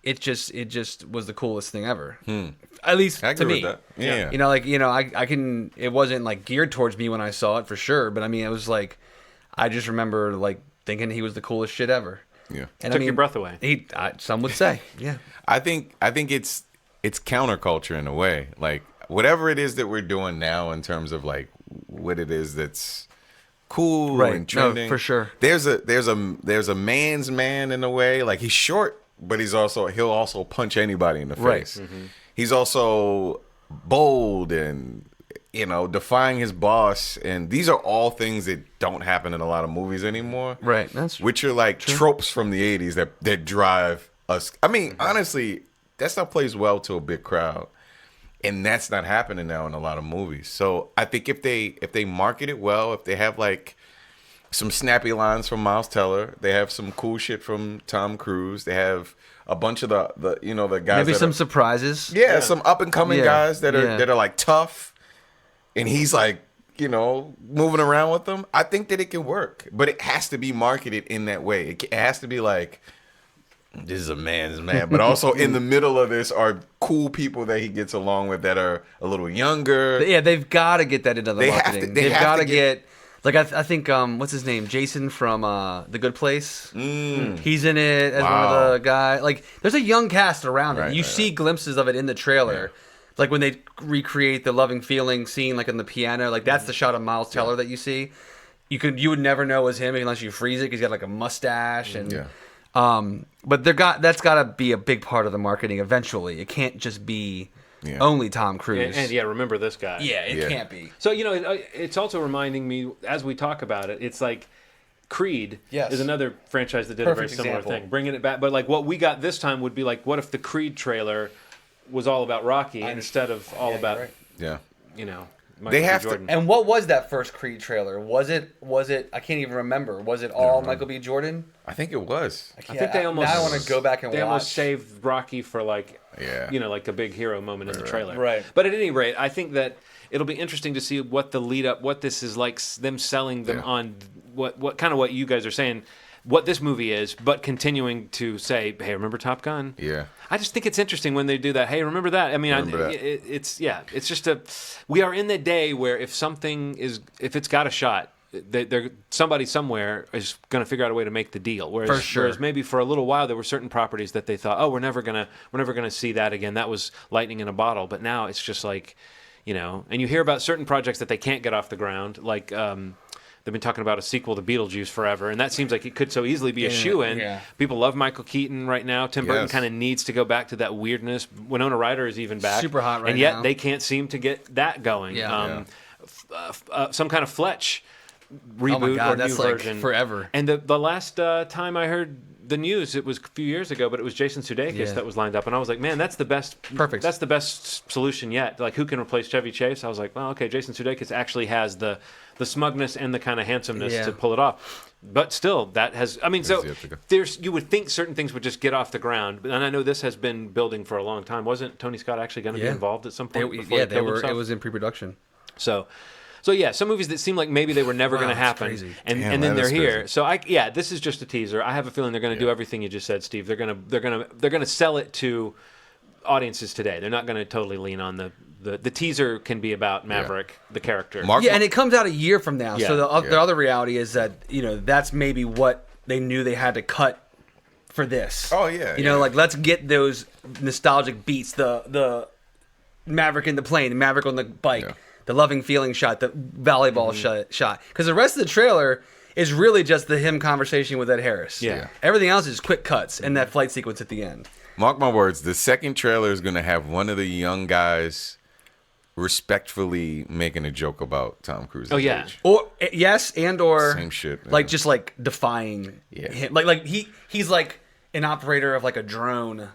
It just was the coolest thing ever. At least I to agree me. with that. Yeah. I can. It wasn't like geared towards me when I saw it for sure, but it was like I just remember like thinking he was the coolest shit ever. Yeah, and took your breath away. Some would say, yeah. I think it's counterculture in a way. Like whatever it is that we're doing now in terms of like what it is that's cool and trending. No, for sure. There's a man's man in a way. Like he's short, but he'll also punch anybody in the face. Right. He's also bold and defying his boss, and these are all things that don't happen in a lot of movies anymore. Right. That's which are like tropes from the 80s that drive us. Honestly, that stuff plays well to a big crowd. And that's not happening now in a lot of movies. So I think if they market it well, if they have like some snappy lines from Miles Teller, they have some cool shit from Tom Cruise, they have a bunch of the guys. Maybe some surprises. Yeah, some up and coming guys that are like tough, and he's like moving around with them. I think that it can work, but it has to be marketed in that way. It has to be like, this is a man's man, but also in the middle of this are cool people that he gets along with that are a little younger. Yeah, they've got to get that into the marketing. They've got to get like I think what's his name, Jason from The Good Place. He's in it as one of the guys. Like there's a young cast around it. You see glimpses of it in the trailer. Yeah. Like when they recreate the loving feeling scene, like on the piano, like that's the shot of Miles Teller that you see. You would never know it was him unless you freeze it because he's got like a mustache and. But that's got to be a big part of the marketing eventually. It can't just be only Tom Cruise. And remember this guy. Yeah, it can't be. So, it's also reminding me, as we talk about it, it's like Creed Yes. is another franchise that did Perfect a very similar example. thing, bringing it back. But like what we got this time would be like, what if the Creed trailer was all about Rocky instead of all about, you know, Michael They B. have Jordan. to. And what was that first Creed trailer? Was it? I can't even remember. Was it all Michael B. Jordan? I think it was. I think they almost. Now I want to go back and they watch. almost saved Rocky for like, Yeah. you know, like a big hero moment in the trailer. Right. But at any rate, I think that it'll be interesting to see what the lead up, what this is like, them selling them on what kind of what you guys are saying, what this movie is, but continuing to say, hey, remember Top Gun? Yeah. I just think it's interesting when they do that. Hey, remember that? I mean, it's just we are in the day where if it's got a shot, somebody somewhere is going to figure out a way to make the deal. Whereas maybe for a little while there were certain properties that they thought, oh, we're never gonna see that again. That was lightning in a bottle. But now it's just like, you know, and you hear about certain projects that they can't get off the ground, like. They've been talking about a sequel to Beetlejuice forever, and that seems like it could so easily be a shoe-in. Yeah. People love Michael Keaton right now. Tim Burton kind of needs to go back to that weirdness. Winona Ryder is even back. Super hot right now. And yet they can't seem to get that going. Yeah. Some kind of Fletch reboot Oh my God, or that's new like version. forever. And the last time I heard the news, it was a few years ago, but it was Jason Sudeikis that was lined up, and I was like, man, that's the best. Perfect. That's the best solution yet. Like, who can replace Chevy Chase? I was like, well, okay, Jason Sudeikis actually has the smugness and the kind of handsomeness to pull it off. But still, that has. I mean, so you would think certain things would just get off the ground, and I know this has been building for a long time. Wasn't Tony Scott actually going to be involved at some point? They were. It was in pre-production. So yeah, some movies that seem like maybe they were never going to happen, and then they're here. Crazy. So this is just a teaser. I have a feeling they're going to do everything you just said, Steve. They're going to sell it to audiences today. They're not going to totally lean on the teaser can be about Maverick, the character. And it comes out a year from now. Yeah. So the other reality is that, you know, that's maybe what they knew they had to cut for this. Oh yeah. You know, like let's get those nostalgic beats, the Maverick in the plane, the Maverick on the bike. Yeah. The loving feeling shot, the volleyball shot. Because the rest of the trailer is really just him conversation with Ed Harris. Yeah. Everything else is quick cuts and that flight sequence at the end. Mark my words, the second trailer is going to have one of the young guys respectfully making a joke about Tom Cruise's age. Or same shit. Like just like defying him. Like he's like an operator of like a drone.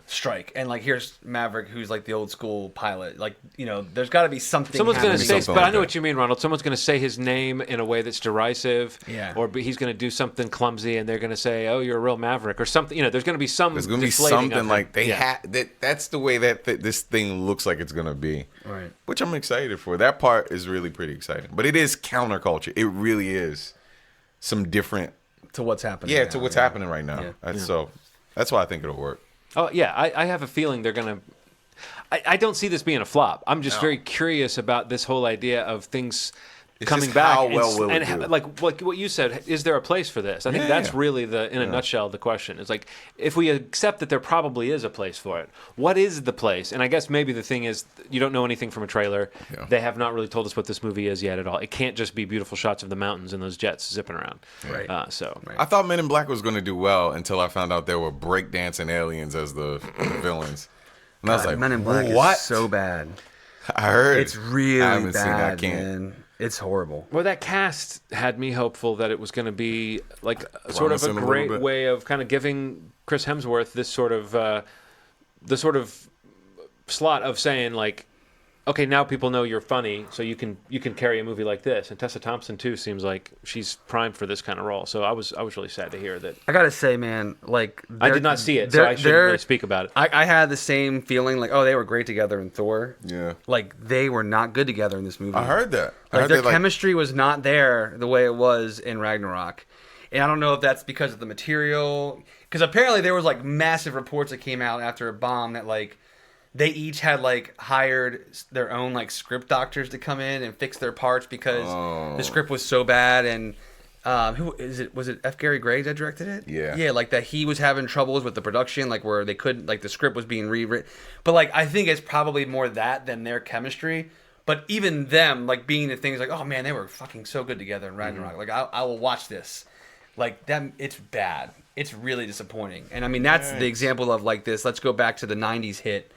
Strike, and like here's Maverick, who's like the old school pilot. Like, you know, there's got to be something. Someone's going to say, but like I know what you mean, Ronald. Someone's going to say his name in a way that's derisive, or he's going to do something clumsy, and they're going to say, "Oh, you're a real Maverick," or something. You know, there's going to be some. There's going to be something like they that's the way that this thing looks like it's going to be. Right. Which I'm excited for. That part is really pretty exciting, but it is counterculture. It really is some different to what's happening. Yeah, to what's happening right now. So that's why I think it'll work. Oh, yeah. I have a feeling they're going to... I don't see this being a flop. I'm just very curious about this whole idea of things coming back. How well will it do? Like what you said, is there a place for this? I think that's really in a nutshell, the question. It's like, if we accept that there probably is a place for it, what is the place? And I guess maybe the thing is, you don't know anything from a trailer. Yeah. They have not really told us what this movie is yet at all. It can't just be beautiful shots of the mountains and those jets zipping around. Right. I thought Men in Black was going to do well until I found out there were breakdancing aliens as the villains. And I was like, Men in Black is so bad. I heard. It's really I haven't bad, seen that. I can't. Man. It's horrible. Well, that cast had me hopeful that it was going to be like sort of a great way of kind of giving Chris Hemsworth this sort of the sort of slot of saying like, okay, now people know you're funny, so you can carry a movie like this. And Tessa Thompson too seems like she's primed for this kind of role. So I was really sad to hear that. I gotta say, man, like I did not see it, so I shouldn't really speak about it. I had the same feeling, like, oh, they were great together in Thor. Yeah, like they were not good together in this movie. I heard that. Their chemistry was not there the way it was in Ragnarok. And I don't know if that's because of the material, because apparently there was like massive reports that came out after a bomb that like. They each had like hired their own like script doctors to come in and fix their parts because the script was so bad. And who is it? Was it F. Gary Gray that directed it? Yeah, like that he was having troubles with the production, like where they couldn't, like the script was being rewritten. But like I think it's probably more that than their chemistry. But even them, like being the things like, oh man, they were fucking so good together in Ragnarok. Like I will watch this. Like them, it's bad. It's really disappointing. And I mean that's the example of like this. Let's go back to the '90s hit.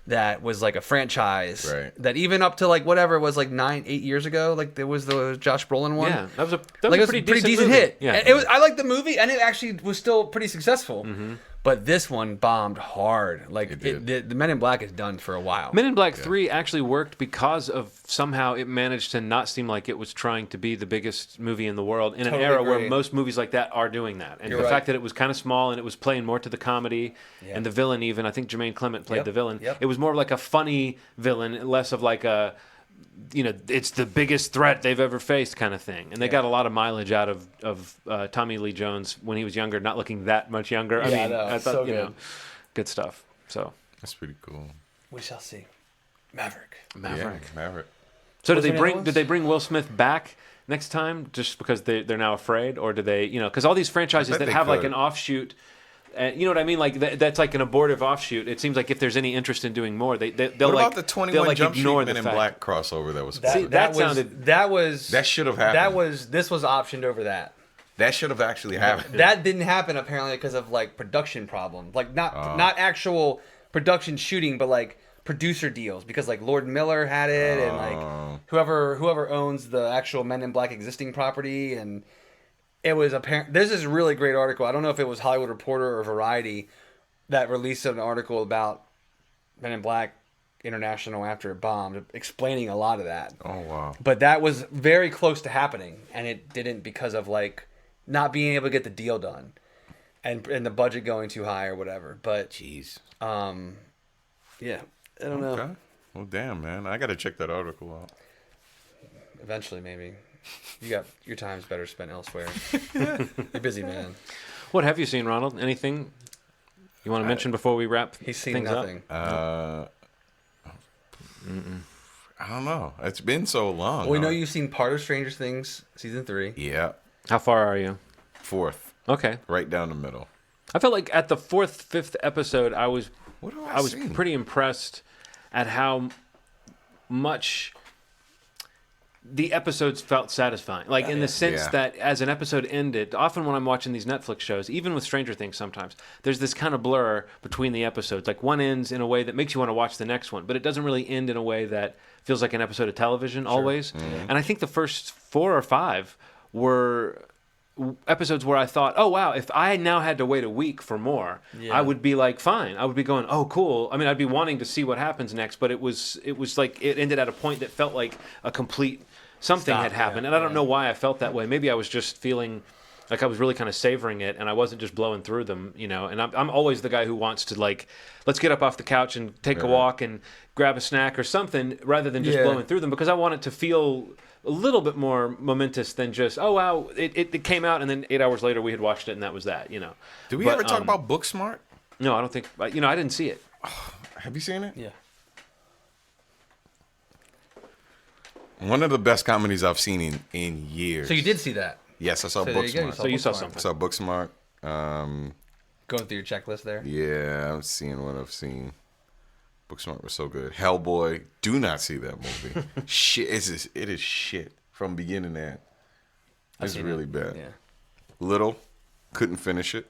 that was like a franchise. Right. That even up to like whatever it was like 8 years ago, like there was the Josh Brolin one. Yeah, that was a pretty decent hit. Yeah, it was. I liked the movie, and it actually was still pretty successful. But this one bombed hard. Like the Men in Black is done for a while. Men in Black 3 actually worked because of somehow it managed to not seem like it was trying to be the biggest movie in the world in an era where most movies like that are doing that. And fact that it was kind of small and it was playing more to the comedy and the villain even. I think Jermaine Clement played the villain. It was more like a funny villain, less of like a, it's the biggest threat they've ever faced kind of thing. And they got a lot of mileage out of Tommy Lee Jones when he was younger, not looking that much younger. I thought, so good. Good stuff. So that's pretty cool. We shall see. Maverick. Yeah, Maverick. So did they bring Will Smith back next time just because they're now afraid, or do they, because all these franchises that have like an offshoot, you know what I mean? Like that's like an abortive offshoot. It seems like if there's any interest in doing more, they'll what like about the 21 Jump Street Men in fact. Black crossover that was that should have happened. This was optioned over that. That should have actually happened. That didn't happen apparently because of like production problems, like not actual production shooting, but like producer deals, because like Lord Miller had it, and like whoever owns the actual Men in Black existing property, and it was apparent. There's this really great article. I don't know if it was Hollywood Reporter or Variety that released an article about Men in Black International after it bombed, explaining a lot of that. Oh wow! But that was very close to happening, and it didn't because of like not being able to get the deal done, and the budget going too high or whatever. But jeez, yeah, I don't know. Well, damn, man, I gotta check that article out. Eventually, maybe. You got your time's better spent elsewhere. You're busy, man. What have you seen, Ronald? Anything you want to mention before we wrap He's seen things nothing. up? I don't know. It's been so long. Well, we know you've seen part of Stranger Things season 3. Yeah. How far are you? 4th. Okay. Right down the middle. I felt like at the 4th, 5th episode, I was seen? pretty impressed at how much the episodes felt satisfying. Like in the sense that as an episode ended, often when I'm watching these Netflix shows, even with Stranger Things sometimes, there's this kind of blur between the episodes. Like one ends in a way that makes you want to watch the next one, but it doesn't really end in a way that feels like an episode of television always. Mm-hmm. And I think the first 4 or 5 were episodes where I thought, oh wow, if I now had to wait a week for more, I would be like, fine. I would be going, oh cool. I mean, I'd be wanting to see what happens next, but it was like it ended at a point that felt like a complete something had happened. And I don't know why I felt that way. Maybe I was just feeling like I was really kind of savoring it, and I wasn't just blowing through them, And I'm always the guy who wants to like, let's get up off the couch and take a walk and grab a snack or something, rather than just blowing through them, because I want it to feel a little bit more momentous than just, oh wow, it came out and then 8 hours later we had watched it and that was that, Did we ever talk about Booksmart? No, I don't think. I didn't see it. Have you seen it? Yeah. One of the best comedies I've seen in years. So you did see that? Yes, I saw Booksmart. So you saw something. I saw Booksmart. Going through your checklist there? Yeah, I'm seeing what I've seen. Booksmart was so good. Hellboy, do not see that movie. Shit, it is shit from beginning to end. It's really bad. Yeah. Little, couldn't finish it.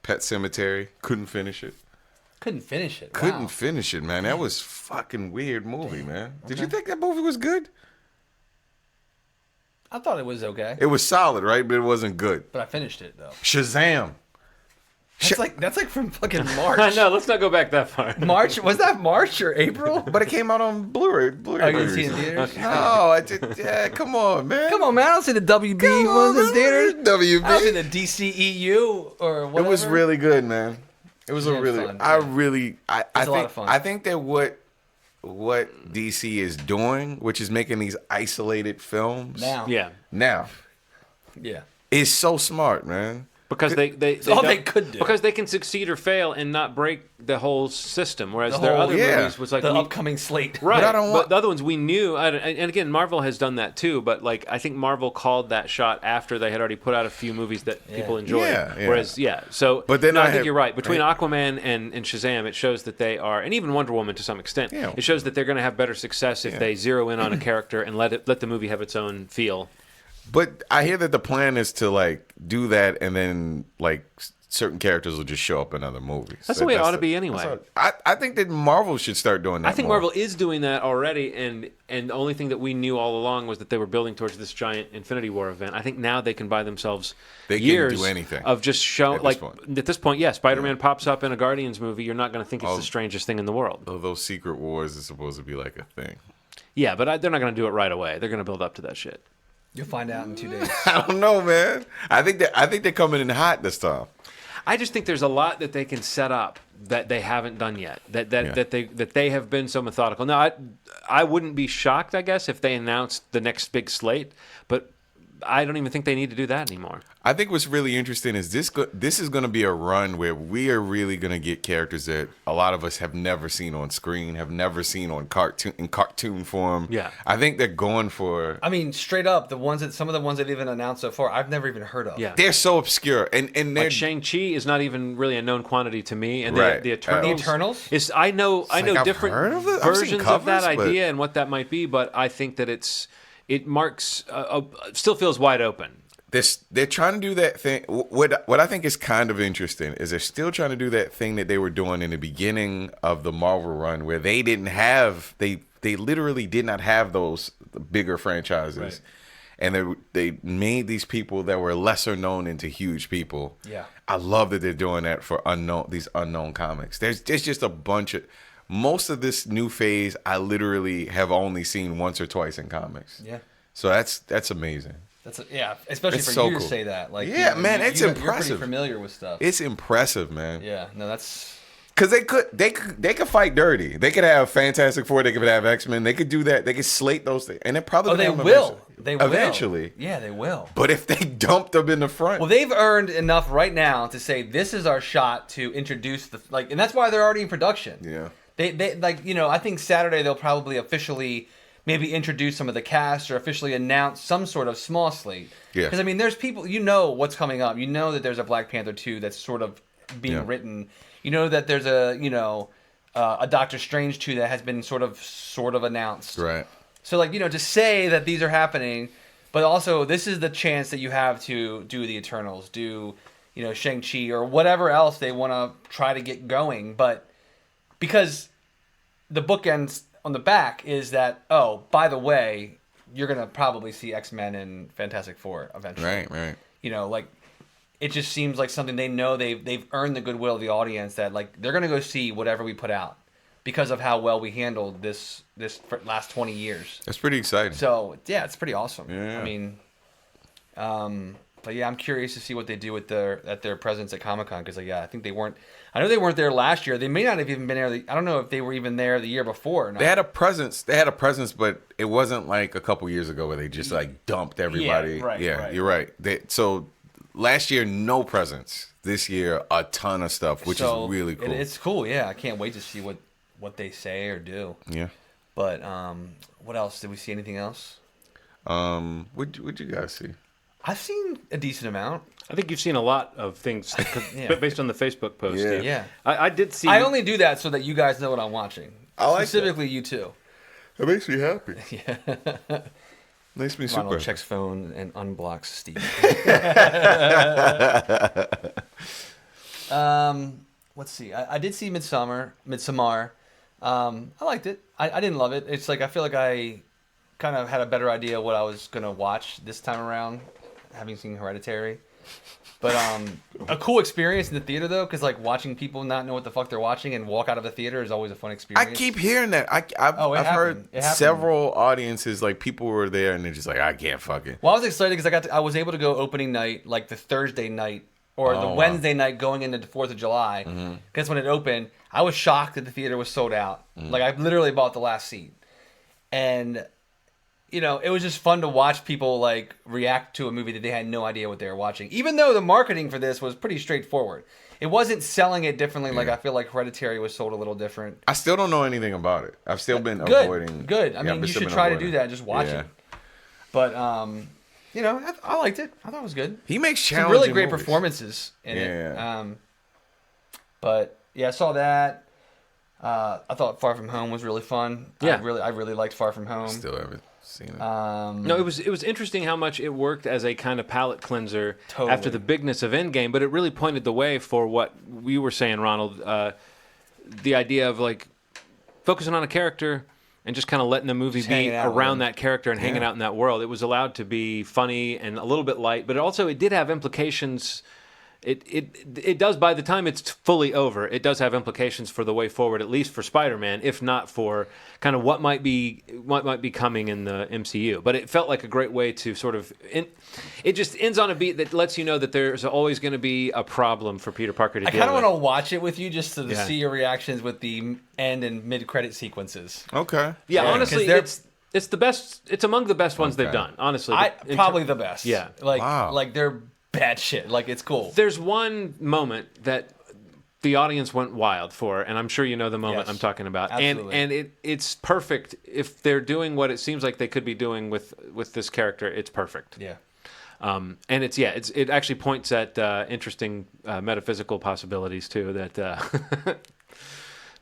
Pet Cemetery, couldn't finish it. Couldn't finish it. Couldn't finish it, man. That was fucking weird movie, man. Did you think that movie was good? I thought it was okay. It was solid, right? But it wasn't good. But I finished it though. Shazam. That's like from fucking March. I know. Let's not go back that far. March, was that March or April? But it came out on Blu-ray. Oh, you didn't see it in theaters? No, I did. Yeah, come on, man. Come on, man. I don't see the WB ones in theaters. WB. I don't see the DCEU or whatever. It was really good, man. It was a really. Fun, I a lot of fun. I think that what DC is doing, which is making these isolated films now, is so smart, man. Because they could do. Because they can succeed or fail and not break the whole system. Whereas their other movies was like the upcoming slate, right? But the other ones we knew, and again, Marvel has done that too. But like, I think Marvel called that shot after they had already put out a few movies that people enjoyed. Whereas, so. But then I think you're right. Between Aquaman and Shazam, it shows that they are, and even Wonder Woman to some extent, it shows that they're going to have better success if they zero in on a character and let the movie have its own feel. But I hear that the plan is to like do that and then like certain characters will just show up in other movies. That's the way it ought to be anyway. I think that Marvel should start doing that. I think more. Marvel is doing that already, and the only thing that we knew all along was that they were building towards this giant Infinity War event. I think now they can buy themselves years can do anything of just showing. At this point, yeah, Spider-Man pops up in a Guardians movie. You're not going to think it's the strangest thing in the world. Those Secret Wars is supposed to be like a thing. Yeah, but they're not going to do it right away. They're going to build up to that shit. You'll find out in 2 days. I don't know, man. I think they're coming in hot this time. I just think there's a lot that they can set up that they haven't done yet. That they have been so methodical. Now, I wouldn't be shocked, I guess, if they announced the next big slate, but I don't even think they need to do that anymore. I think what's really interesting is this is going to be a run where we are really going to get characters that a lot of us have never seen on screen, have never seen on cartoon form. Yeah. I think they're going for... I mean, straight up, some of the ones they've even announced so far, I've never even heard of. Yeah. They're so obscure. And they're... Like Shang-Chi is not even really a known quantity to me. And right. the Eternals? I know different versions of that idea and what that might be, but I think that it marks... still feels wide open. They're trying to do that thing. What I think is kind of interesting is they're still trying to do that thing that they were doing in the beginning of the Marvel run, where they literally did not have those bigger franchises, right. And they made these people that were lesser known into huge people. Yeah, I love that they're doing that for these unknown comics. There's just a bunch of... Most of this new phase, I literally have only seen once or twice in comics. Yeah, so that's amazing. Especially for you to say that. Like, yeah, man, it's impressive. You're pretty familiar with stuff. It's impressive, man. Yeah, no, that's because they could fight dirty. They could have Fantastic Four. They could have X-Men. They could do that. They could slate those things, and it probably they will. They will eventually. Yeah, they will. But if they dumped them in the front, well, they've earned enough right now to say this is our shot to introduce and that's why they're already in production. Yeah, they I think Saturday they'll probably officially maybe introduce some of the cast or officially announce some sort of small slate. Yeah. Because, I mean, there's people, what's coming up. You know that there's a Black Panther 2 that's sort of being written. You know that there's a Doctor Strange 2 that has been sort of announced. Right. So, to say that these are happening, but also this is the chance that you have to do the Eternals, do, Shang-Chi or whatever else they want to try to get going. But because the bookends on the back is that, oh, by the way, you're going to probably see X-Men and Fantastic Four eventually. Right. It just seems like something they know they've earned the goodwill of the audience that, like, they're going to go see whatever we put out because of how well we handled this last 20 years. That's pretty exciting. So, yeah, it's pretty awesome. Yeah. I mean, but yeah, I'm curious to see what they do with their presence at Comic-Con because, I think they weren't. I know they weren't there last year. They may not have even been there. I don't know if they were even there the year before or not. They had a presence, but it wasn't like a couple years ago where they just like dumped everybody. Yeah, right. Yeah, you're right. So last year, no presence. This year, a ton of stuff, which is really cool. It's cool. Yeah, I can't wait to see what they say or do. Yeah. But what else? Did we see anything else? What'd you guys see? I've seen a decent amount. I think you've seen a lot of things based on the Facebook post. Yeah. I did see... I only do that so that you guys know what I'm watching. Specifically, you too. That makes me happy. Yeah. Makes me super. Ronald checks phone and unblocks Steve. Let's see. I did see Midsommar. I liked it. I didn't love it. It's like I feel like I kind of had a better idea what I was going to watch this time around, having seen Hereditary. But a cool experience in the theater, though, because like watching people not know what the fuck they're watching and walk out of the theater is always a fun experience. I keep hearing that. I've heard several audiences, like people were there and they're just like, I can't fucking. Well, I was excited because I was able to go opening night, like the Thursday night or the Wednesday night going into the 4th of July. Because when it opened, I was shocked that the theater was sold out. Like I literally bought the last seat. And... it was just fun to watch people like react to a movie that they had no idea what they were watching. Even though the marketing for this was pretty straightforward. It wasn't selling it differently. Like I feel like Hereditary was sold a little different. I still don't know anything about it. I've still been avoiding. Good. I mean, you should try to do that. Just watch it. But I liked it. I thought it was good. He makes some really great performances in it. But yeah, I saw that. I thought Far From Home was really fun. Yeah. I really liked Far From Home. Still haven't Seen it. No, it was interesting how much it worked as a kind of palate cleanser Totally. after the bigness of Endgame, but it really pointed the way for what we were saying, Ronald. The idea of like focusing on a character and just kind of letting the movie be around that character and hanging out in that world. It was allowed to be funny and a little bit light, but it did have implications. It does, by the time it's fully over, it does have implications for the way forward, at least for Spider-Man, if not for kind of what might be coming in the MCU. But it felt like a great way to sort of it just ends on a beat that lets you know that there's always going to be a problem for Peter Parker to deal with. I kind of want to watch it with you just to see your reactions with the end and mid-credit sequences. Okay. Yeah, honestly, it's the best. It's among the best ones they've done. Honestly, probably the best. Yeah, like they're bad shit. Like, it's cool. There's one moment that the audience went wild for, and I'm sure you know the moment I'm talking about. Absolutely. And it's perfect. If they're doing what it seems like they could be doing with this character, it's perfect. Yeah. And it actually points at interesting metaphysical possibilities too that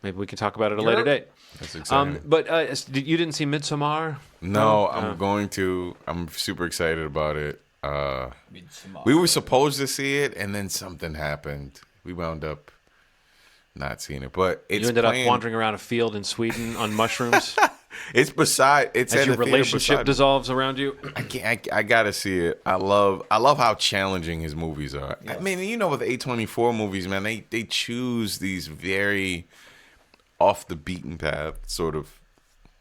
maybe we can talk about at a later date. That's exciting. But you didn't see Midsommar? No, I'm going to. I'm super excited about it. We were supposed to see it, and then something happened. We wound up not seeing it, but you ended up wandering around a field in Sweden on mushrooms. It's as your relationship dissolves around you. I gotta see it. I love how challenging his movies are. Yeah. I mean, with A24 movies, man, they choose these very off the beaten path sort of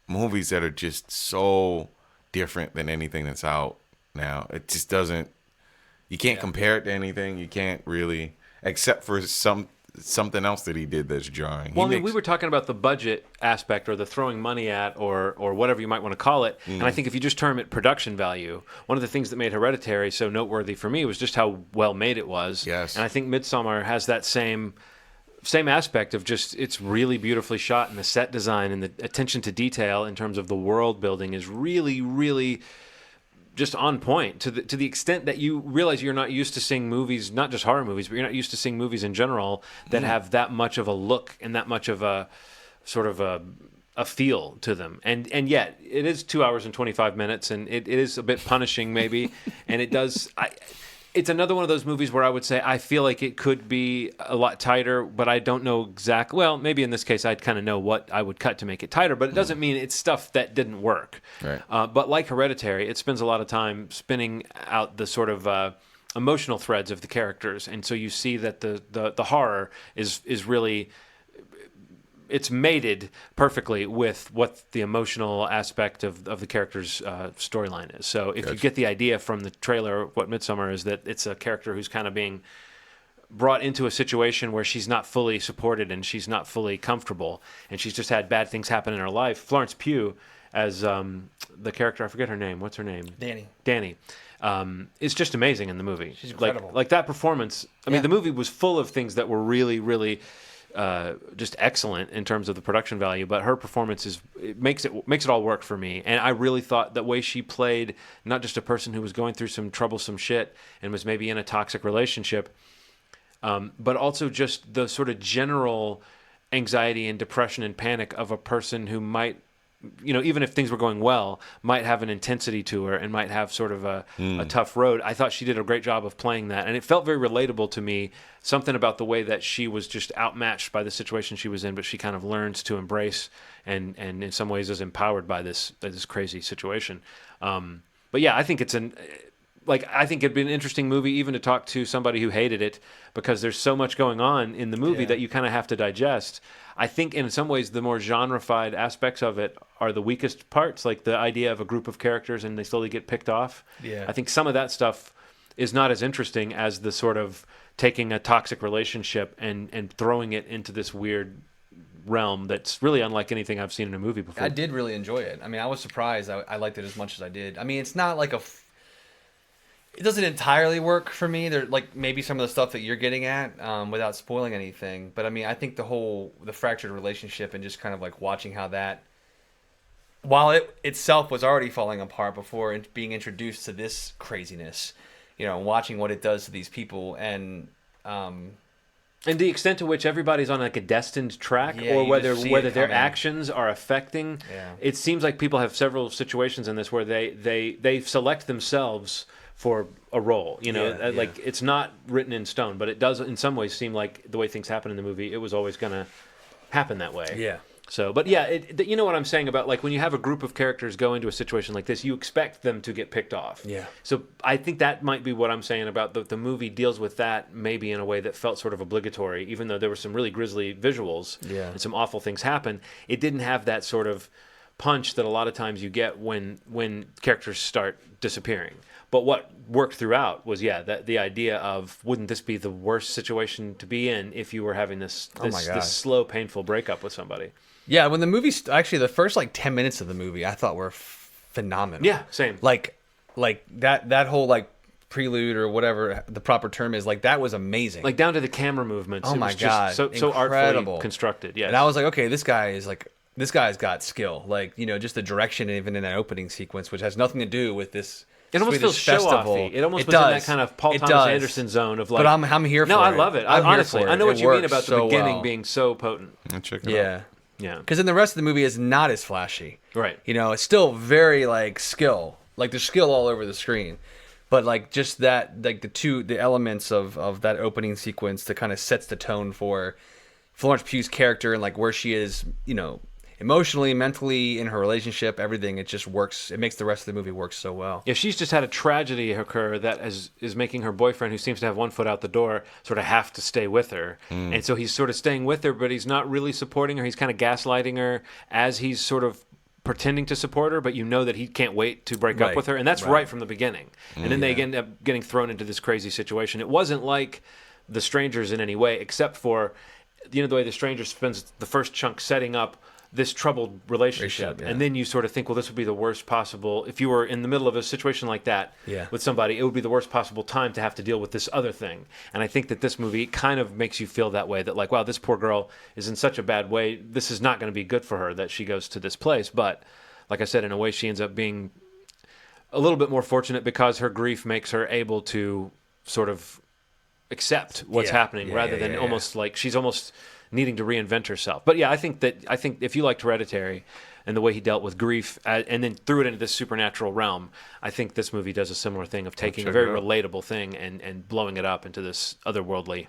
movies that are just so different than anything that's out now. It just doesn't. You can't compare it to anything. You can't really, except for something else that he did that's jarring. Well, we were talking about the budget aspect, or the throwing money at, or whatever you might want to call it. And I think if you just term it production value, one of the things that made Hereditary so noteworthy for me was just how well made it was. Yes. And I think Midsommar has that same aspect of just, it's really beautifully shot, and the set design and the attention to detail in terms of the world building is really, really just on point, to the extent that you realize you're not used to seeing movies, not just horror movies, but you're not used to seeing movies in general that have that much of a look and that much of a sort of a feel to them. And yet it is 2 hours and 25 minutes, and it is a bit punishing maybe. And it does, it's another one of those movies where I would say I feel like it could be a lot tighter, but I don't know exactly. Well, maybe in this case I'd kind of know what I would cut to make it tighter, but it doesn't mean it's stuff that didn't work. Right. But like Hereditary, it spends a lot of time spinning out the sort of emotional threads of the characters, and so you see that the horror is really, it's mated perfectly with what the emotional aspect of the character's storyline is. So if you get the idea from the trailer, what Midsommar is, that it's a character who's kind of being brought into a situation where she's not fully supported and she's not fully comfortable, and she's just had bad things happen in her life. Florence Pugh as the character, I forget her name. What's her name? Danny. Is just amazing in the movie. She's incredible. Like that performance. I mean, the movie was full of things that were really, really just excellent in terms of the production value, but her performance makes it all work for me. And I really thought the way she played not just a person who was going through some troublesome shit and was maybe in a toxic relationship, but also just the sort of general anxiety and depression and panic of a person who might, even if things were going well, might have an intensity to her and might have sort of a tough road. I thought she did a great job of playing that, and it felt very relatable to me. Something about the way that she was just outmatched by the situation she was in, but she kind of learns to embrace and in some ways is empowered by this crazy situation. But yeah, I think I think it'd be an interesting movie even to talk to somebody who hated it, because there's so much going on in the movie that you kind of have to digest. I think in some ways the more genre-fied aspects of it are the weakest parts, like the idea of a group of characters and they slowly get picked off. Yeah. I think some of that stuff is not as interesting as the sort of taking a toxic relationship and throwing it into this weird realm that's really unlike anything I've seen in a movie before. I did really enjoy it. I mean, I was surprised. I liked it as much as I did. I mean, it's not like it doesn't entirely work for me. There, like maybe some of the stuff that you're getting at, without spoiling anything. But I mean, I think the fractured relationship and just kind of like watching how that, while it itself was already falling apart before being introduced to this craziness, watching what it does to these people, and And the extent to which everybody's on like a destined track, Yeah, or you whether just see it their coming. actions are affecting. Yeah. It seems like people have several situations in this where they select themselves for a role. You know, Yeah, like it's not written in stone, but it does in some ways seem like the way things happen in the movie, it was always going to happen that way. Yeah. So, but yeah, you know what I'm saying about like when you have a group of characters go into a situation like this, you expect them to get picked off. Yeah. So I think that might be what I'm saying about the movie deals with that maybe in a way that felt sort of obligatory, even though there were some really grisly visuals and some awful things happen. It didn't have that sort of punch that a lot of times you get when characters start disappearing. But what worked throughout was that the idea of wouldn't this be the worst situation to be in if you were having this slow, painful breakup with somebody. Yeah, when the movie actually the first like 10 minutes of the movie I thought were phenomenal. Yeah, same. Like that whole like prelude or whatever the proper term is, like that was amazing. Like down to the camera movements. Oh it my was God, just so artfully constructed. Yes. And I was like, okay, this guy's got skill. Like, you know, just the direction even in that opening sequence, which has nothing to do with this. It almost feels show-offy. It almost was in that kind of Paul Thomas Anderson zone of like. But I'm here for it. No, I love it. Honestly, I know what you mean about the beginning being so potent. Check it out. Yeah. Because then the rest of the movie is not as flashy. Right. You know, it's still very like skill. Like there's skill all over the screen. But like just that, like the elements of that opening sequence that kind of sets the tone for Florence Pugh's character and like where she is, you know, emotionally, mentally, in her relationship, everything, it just works. It makes the rest of the movie work so well. Yeah, she's just had a tragedy occur that is making her boyfriend, who seems to have one foot out the door, sort of have to stay with her. And so he's sort of staying with her, but he's not really supporting her. He's kind of gaslighting her as he's sort of pretending to support her, but you know that he can't wait to break up with her. And that's right from the beginning. And then they end up getting thrown into this crazy situation. It wasn't like The Strangers in any way, except for, you know, the way The Strangers spends the first chunk setting up this troubled relationship. And then you sort of think, well, this would be the worst possible, if you were in the middle of a situation like that with somebody, it would be the worst possible time to have to deal with this other thing. And I think that this movie kind of makes you feel that way, that like, wow, this poor girl is in such a bad way, this is not going to be good for her that she goes to this place. But like I said, in a way she ends up being a little bit more fortunate because her grief makes her able to sort of accept what's happening rather than almost like she's almost needing to reinvent herself. But yeah, I think if you liked Hereditary and the way he dealt with grief and then threw it into this supernatural realm, I think this movie does a similar thing of taking a very relatable thing and blowing it up into this otherworldly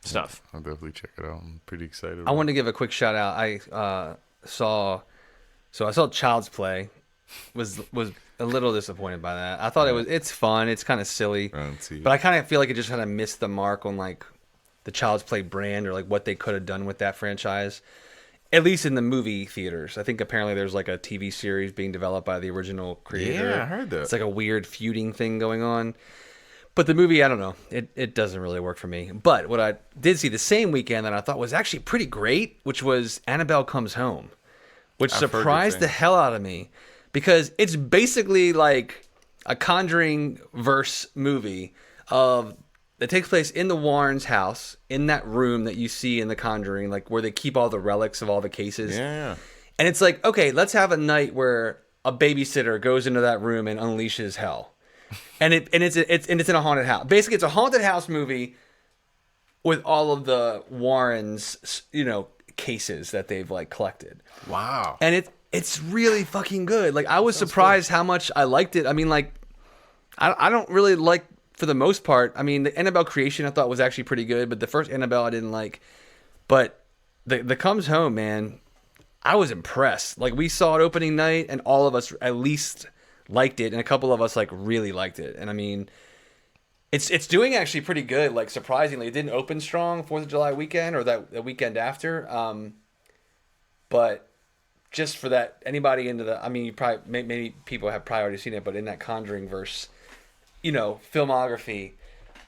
stuff. I'll definitely check it out. I'm pretty excited. I want to give a quick shout out. I saw Child's Play. Was a little disappointed by that. I thought it's fun. It's kind of silly, but I kind of feel like it just kind of missed the mark on like the Child's Play brand or like what they could have done with that franchise, at least in the movie theaters. I think apparently there's like a TV series being developed by the original creator. Yeah, I heard that. It's like a weird feuding thing going on. But the movie, I don't know. It doesn't really work for me. But what I did see the same weekend that I thought was actually pretty great, which was Annabelle Comes Home, which surprised the hell out of me because it's basically like a Conjuring verse movie that takes place in the Warrens' house, in that room that you see in The Conjuring, like where they keep all the relics of all the cases. Yeah. And it's like, okay, let's have a night where a babysitter goes into that room and unleashes hell. And it's in a haunted house. Basically, it's a haunted house movie with all of the Warrens, you know, cases that they've like collected. Wow. And it's really fucking good. Like I was surprised how much I liked it. I mean, like I don't really like, for the most part, I mean, the Annabelle creation I thought was actually pretty good, but the first Annabelle I didn't like. But the Comes Home, man, I was impressed. Like we saw it opening night, and all of us at least liked it, and a couple of us like really liked it. And I mean, it's doing actually pretty good. Like surprisingly, it didn't open strong 4th of July weekend or that weekend after. But just for that, anybody into the, I mean, you probably maybe people have probably already seen it, but in that Conjuring verse, you know, filmography,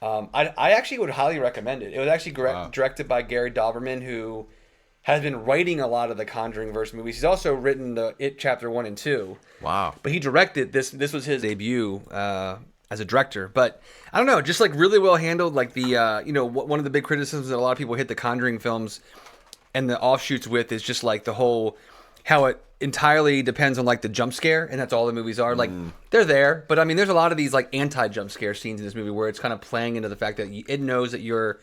I actually would highly recommend it. It was actually directed by Gary Dauberman, who has been writing a lot of the Conjuring verse movies. He's also written the It Chapter 1 and 2. Wow. But he directed this. This was his debut as a director. But I don't know, just like really well handled. Like the, you know, one of the big criticisms that a lot of people hit the Conjuring films and the offshoots with is just like the whole, how it entirely depends on like the jump scare, and that's all the movies are. Like they're there, but I mean, there's a lot of these like anti-jump scare scenes in this movie where it's kind of playing into the fact that it knows that you're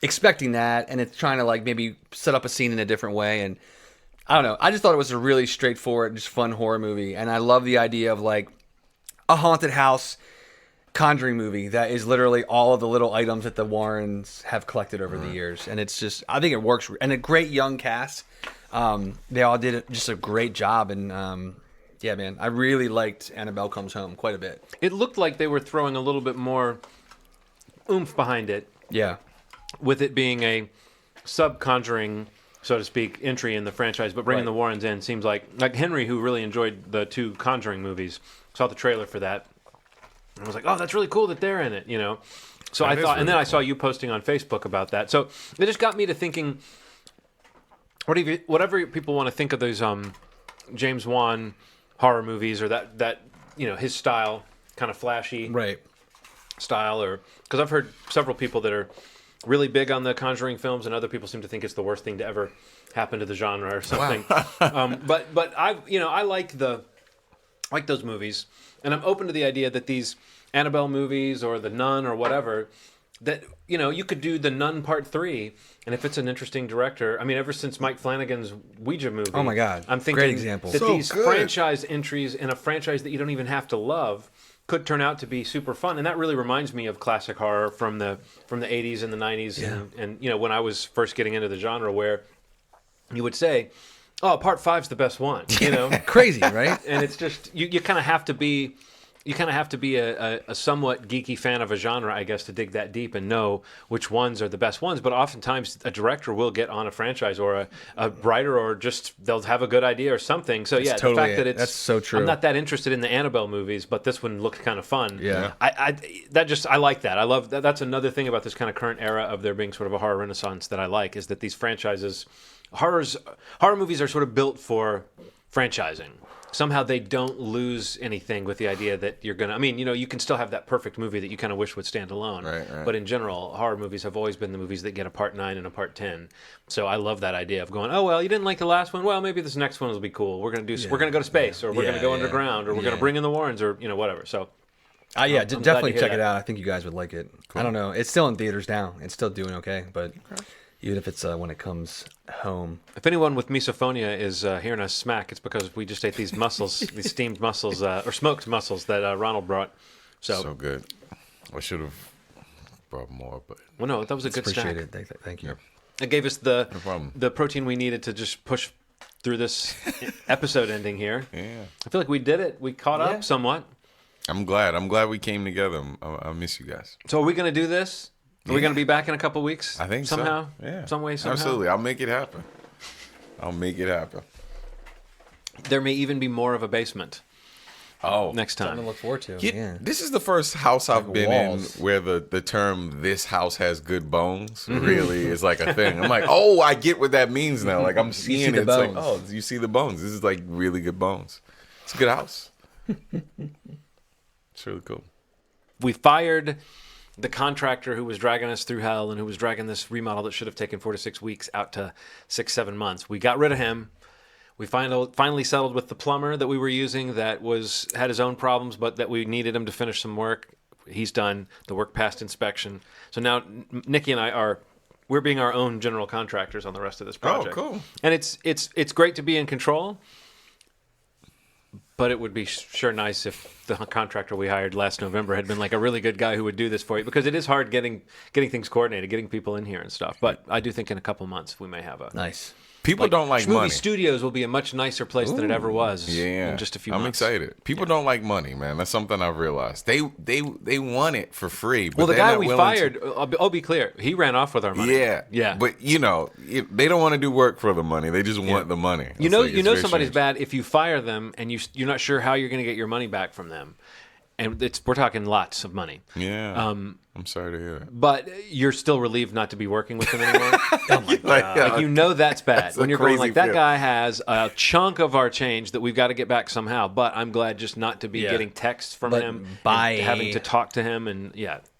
expecting that, and it's trying to like maybe set up a scene in a different way. And I don't know. I just thought it was a really straightforward, just fun horror movie, and I love the idea of like a haunted house Conjuring movie that is literally all of the little items that the Warrens have collected over the years, and it's just I think it works, and a great young cast. They all did just a great job, and yeah, man, I really liked Annabelle Comes Home quite a bit. It looked like they were throwing a little bit more oomph behind it. Yeah, with it being a sub-Conjuring, so to speak, entry in the franchise, but bringing the Warrens in seems like Henry, who really enjoyed the 2 Conjuring movies, saw the trailer for that. And I was like, oh, that's really cool that they're in it, you know? So I thought, and then I saw you posting on Facebook about that. So it just got me to thinking, whatever people want to think of those James Wan horror movies, or that you know, his style, kind of flashy style, or because I've heard several people that are really big on the Conjuring films, and other people seem to think it's the worst thing to ever happen to the genre or something. Wow. But I like those movies. And I'm open to the idea that these Annabelle movies or The Nun or whatever, that, you know, you could do The Nun Part 3, and if it's an interesting director, I mean, ever since Mike Flanagan's Ouija movie. Oh my God. I'm thinking great example. that these franchise entries in a franchise that you don't even have to love could turn out to be super fun. And that really reminds me of classic horror from the 80s and the 90s, and you know, when I was first getting into the genre, where you would say, oh, Part 5's the best one, you know? Crazy, right? And it's just, you kind of have to be a somewhat geeky fan of a genre, I guess, to dig that deep and know which ones are the best ones. But oftentimes a director will get on a franchise, or a writer, or just they'll have a good idea or something. So yeah, totally the fact that that's so true. I'm not that interested in the Annabelle movies, but this one looked kind of fun. Yeah. I like that. I love that. That's another thing about this kind of current era of there being sort of a horror renaissance that I like, is that these franchises, horror movies are sort of built for franchising. Somehow they don't lose anything with the idea that you're going to... I mean, you know, you can still have that perfect movie that you kind of wish would stand alone. Right. But in general, horror movies have always been the movies that get a Part 9 and a Part 10. So I love that idea of going, oh, well, you didn't like the last one? Well, maybe this next one will be cool. We're going to we're going to go to space, or we're going to go underground, or we're going to bring in the Warrens, or, you know, whatever. So... definitely check it out. I think you guys would like it. Cool. I don't know. It's still in theaters now. It's still doing okay, but... Even if it's when it comes home. If anyone with misophonia is hearing us smack, it's because we just ate these mussels, these steamed mussels, or smoked mussels that Ronald brought. So good. I should have brought more, but... Well, no, that was a good snack. Appreciate it. Thank you. It gave us the protein we needed to just push through this episode ending here. Yeah. I feel like we did it. We caught up somewhat. I'm glad we came together. I miss you guys. So are we going to do this? Are we going to be back in a couple weeks? I think somehow? So. Yeah. Some way, somehow? Absolutely. I'll make it happen. There may even be more of a basement. Oh. Next time. Something to look forward to. Yeah. This is the first house I've been in where the term "this house has good bones" really is like a thing. I'm like, oh, I get what that means now. Like, I'm seeing it. It's like, oh, you see the bones. This is like really good bones. It's a good house. It's really cool. We fired the contractor who was dragging us through hell and who was dragging this remodel that should have taken 4 to 6 weeks out to 6-7 months. We got rid of him. We finally settled with the plumber that we were using that had his own problems, but that we needed him to finish some work. He's done. The work passed inspection. So now Nikki and we're being our own general contractors on the rest of this project. Oh, cool. And it's great to be in control. But it would be sure nice if the contractor we hired last November had been like a really good guy who would do this for you, because it is hard getting things coordinated, getting people in here and stuff. But I do think in a couple months we may have a nice. People don't like movie money. Studios will be a much nicer place than it ever was. Yeah, in just a few months. I'm excited. People don't like money, man. That's something I've realized. They want it for free. But well, the guy we fired, I'll be clear, he ran off with our money. Yeah. But you know, they don't want to do work for the money. They just want the money. You know somebody's bad if you fire them and you're not sure how you're going to get your money back from them. And we're talking lots of money. Yeah. I'm sorry to hear that. But you're still relieved not to be working with them anymore. Oh my God. Like, you know that's bad. That's when you're going like, that feel. guy has a chunk of our change that we've got to get back somehow. But I'm glad just not to be getting texts from him, and having to talk to him, and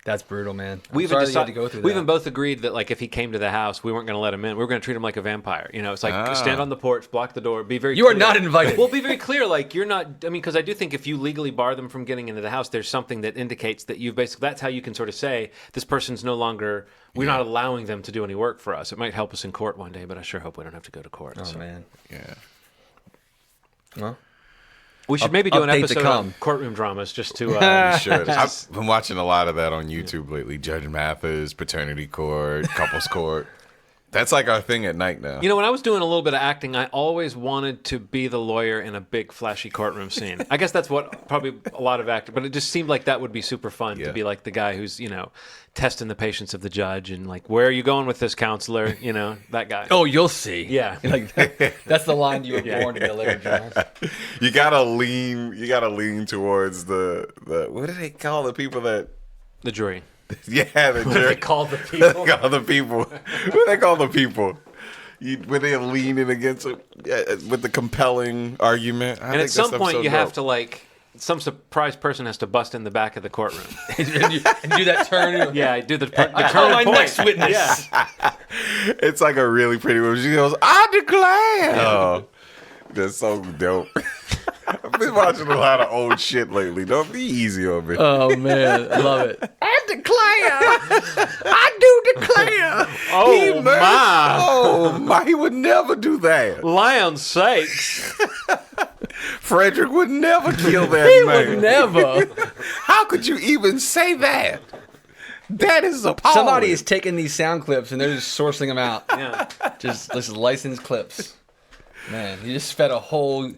That's brutal, man. We sorry that you had to go through that. We even both agreed that like if he came to the house, we weren't going to let him in. We were going to treat him like a vampire. You know, it's like stand on the porch, block the door, be very. You clear. are not invited. Well, be very clear. Like you're not. I mean, because I do think if you legally bar them from getting into the house, there's something that indicates that you've basically. That's how you can sort of say this person's no longer. We're not allowing them to do any work for us. It might help us in court one day, but I sure hope we don't have to go to court. Oh man. Yeah. Well. We should maybe do an update to episode come. on courtroom dramas just to. We should. I've been watching a lot of that on YouTube lately. Judge Mathis, paternity court, couples court. That's like our thing at night now. You know, when I was doing a little bit of acting, I always wanted to be the lawyer in a big, flashy courtroom scene. I guess that's what probably a lot of actors, but it just seemed like that would be super fun to be like the guy who's, you know, testing the patience of the judge and like, where are you going with this, counselor? You know, that guy. Oh, you'll see. Yeah. Like that's the line you were born to deliver, Jones. You gotta lean towards the what do they call the people that The jury. Yeah, the jury. They call the people. They call the people. What they call the people? When they're leaning against it with the compelling argument. And at some point, you have to like some surprise person has to bust in the back of the courtroom and you do that turn. Yeah, I do the I call my next witness. Yeah. It's like a really pretty woman. She goes, "I declare." Oh, that's so dope. I've been watching a lot of old shit lately. Don't be easy on me. Oh man, I love it. I declare. I do declare. Oh my! Oh my! He would never do that. Lion's sakes! Frederick would never kill that He man. would never. How could you even say that? That is appalling. Somebody is taking these sound clips and they're just sourcing them out. Yeah. Just licensed clips. Man, you just fed a whole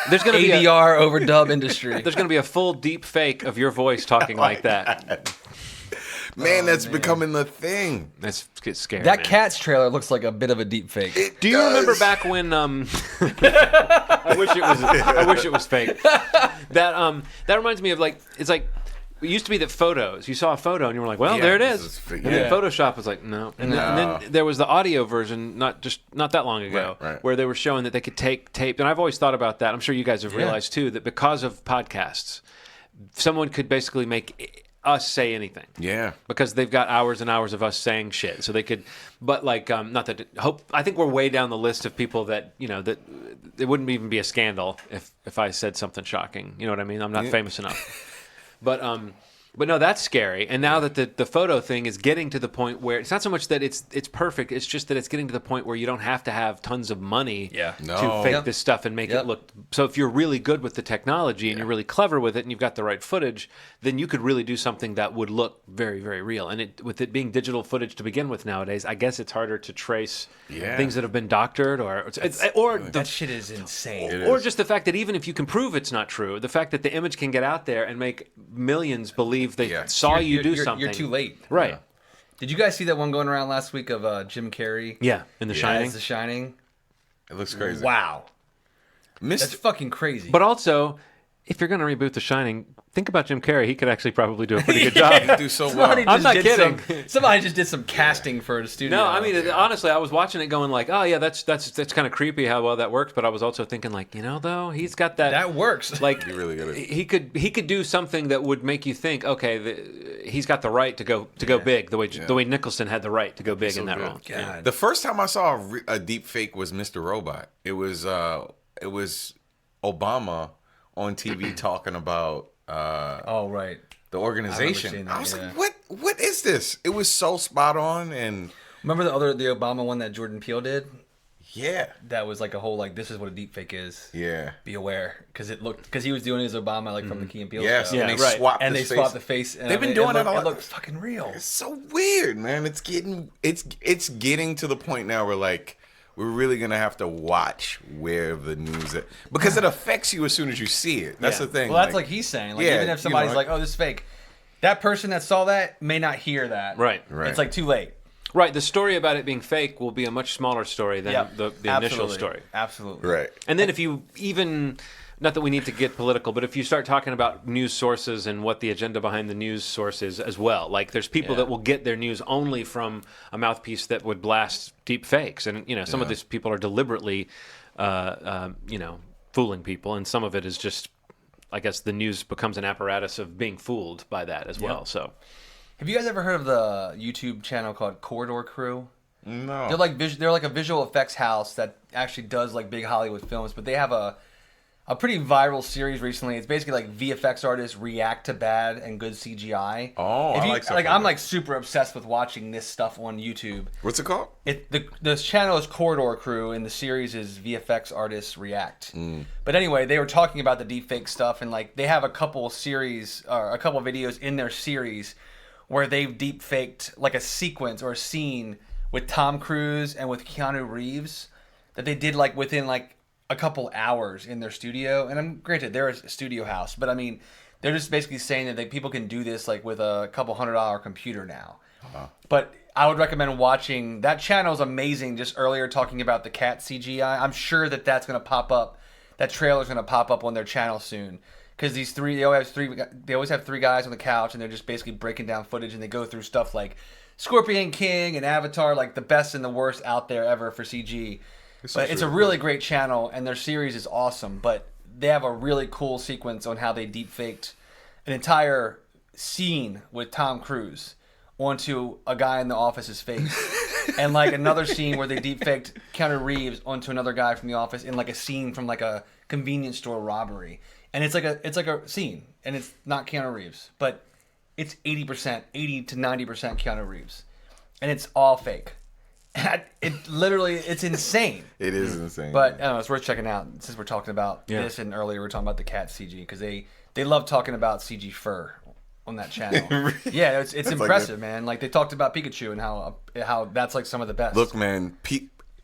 There's gonna be ADR overdub industry. There's going to be a full deep fake of your voice talking like that. Man, that's becoming the thing. That's scary. That man. Cats trailer looks like a bit of a deep fake. Do you remember back when? I wish it was fake. That reminds me of like it's like. It used to be that photos. You saw a photo and you were like, "Well, there it is." And then Photoshop was like, "No." And then there was the audio version, not that long ago, right. where they were showing that they could take tape. And I've always thought about that. I'm sure you guys have realized too that because of podcasts, someone could basically make us say anything. Yeah. Because they've got hours and hours of us saying shit, so they could. But like, not that. I think we're way down the list of people that that it wouldn't even be a scandal if I said something shocking. You know what I mean? I'm not famous enough. But no, that's scary. And now that the photo thing is getting to the point where it's not so much that it's perfect, it's just that it's getting to the point where you don't have to have tons of money to fake this stuff and make it look. So if you're really good with the technology and you're really clever with it and you've got the right footage, then you could really do something that would look very, very real. And with it being digital footage to begin with nowadays, I guess it's harder to trace things that have been doctored or that shit is insane. Or just the fact that even if you can prove it's not true, the fact that the image can get out there and make millions believe they saw you do something. You're too late. Right. Yeah. Did you guys see that one going around last week of Jim Carrey? Yeah, in The Shining. As The Shining. It looks crazy. Wow. That's fucking crazy. But also, if you're going to reboot The Shining, think about Jim Carrey. He could actually probably do a pretty good job. He'd do so well. I'm not kidding. Somebody just did some casting for the studio. No, I mean, honestly, I was watching it going like, oh, yeah, that's kind of creepy how well that works. But I was also thinking like, though, he's got that. That works. Like, He really got it. He could do something that would make you think, okay, he's got the right to go big, the way Nicholson had the right to go big in that role. God. The first time I saw a deep fake was Mr. Robot. It was Obama on TV talking about right. the organization. I was like, what is this? It was so spot on. And remember the Obama one that Jordan Peele did? yeah, That was like a whole like this is what a deep fake is. yeah, Be aware because he was doing his Obama like from the Key and Peele yes. show. And they right. swapped And they his face. swapped the face. And They've been doing that a lot. It looked fucking real. It's so weird, man. It's getting to the point now where like we're really gonna have to watch where the news is because it affects you as soon as you see it. That's the thing. Well, that's like he's saying. Like even if somebody's like, "Oh, this is fake," that person that saw that may not hear that. Right. It's like too late. Right. The story about it being fake will be a much smaller story than the initial story. Absolutely. right. And then if you even, not that we need to get political, but if you start talking about news sources and what the agenda behind the news source is as well, like there's people that will get their news only from a mouthpiece that would blast deep fakes. And, some of these people are deliberately, fooling people. And some of it is just, I guess the news becomes an apparatus of being fooled by that as well. So, Have you guys ever heard of the YouTube channel called Corridor Crew? No. They're like a visual effects house that actually does like big Hollywood films, but they have a pretty viral series recently. It's basically like VFX artists react to bad and good CGI. Oh, if you, I like stuff like like I'm that. like super obsessed with watching this stuff on YouTube. What's it called? The channel is Corridor Crew, and the series is VFX artists react. But anyway, they were talking about the deepfake stuff, and like they have a couple videos in their series where they've deepfaked like a sequence or a scene with Tom Cruise and with Keanu Reeves that they did like within like a couple hours in their studio. And I'm granted they're a studio house, but I mean they're just basically saying that people can do this like with a couple $100 computer now. But I would recommend watching that channel. Is amazing. Just earlier talking about the cat CGI, I'm sure that's going to pop up. That trailer's going to pop up on their channel soon. Because they always have three guys on the couch, and they're just basically breaking down footage, and they go through stuff like Scorpion King and Avatar, like the best and the worst out there ever for CG. But it's a really great channel, and their series is awesome. But they have a really cool sequence on how they deepfaked an entire scene with Tom Cruise onto a guy in the Office's face, and like another scene where they deepfaked Keanu Reeves onto another guy from The Office in like a scene from like a convenience store robbery. And it's like a scene, and it's not Keanu Reeves, but it's 80 to 90% Keanu Reeves, and it's all fake. And it's insane. It is insane. But I don't know, it's worth checking out since we're talking about this, and earlier we were talking about the cat CG because they love talking about CG fur on that channel. Yeah, it's impressive, man. Like they talked about Pikachu and how that's like some of the best. Look, man,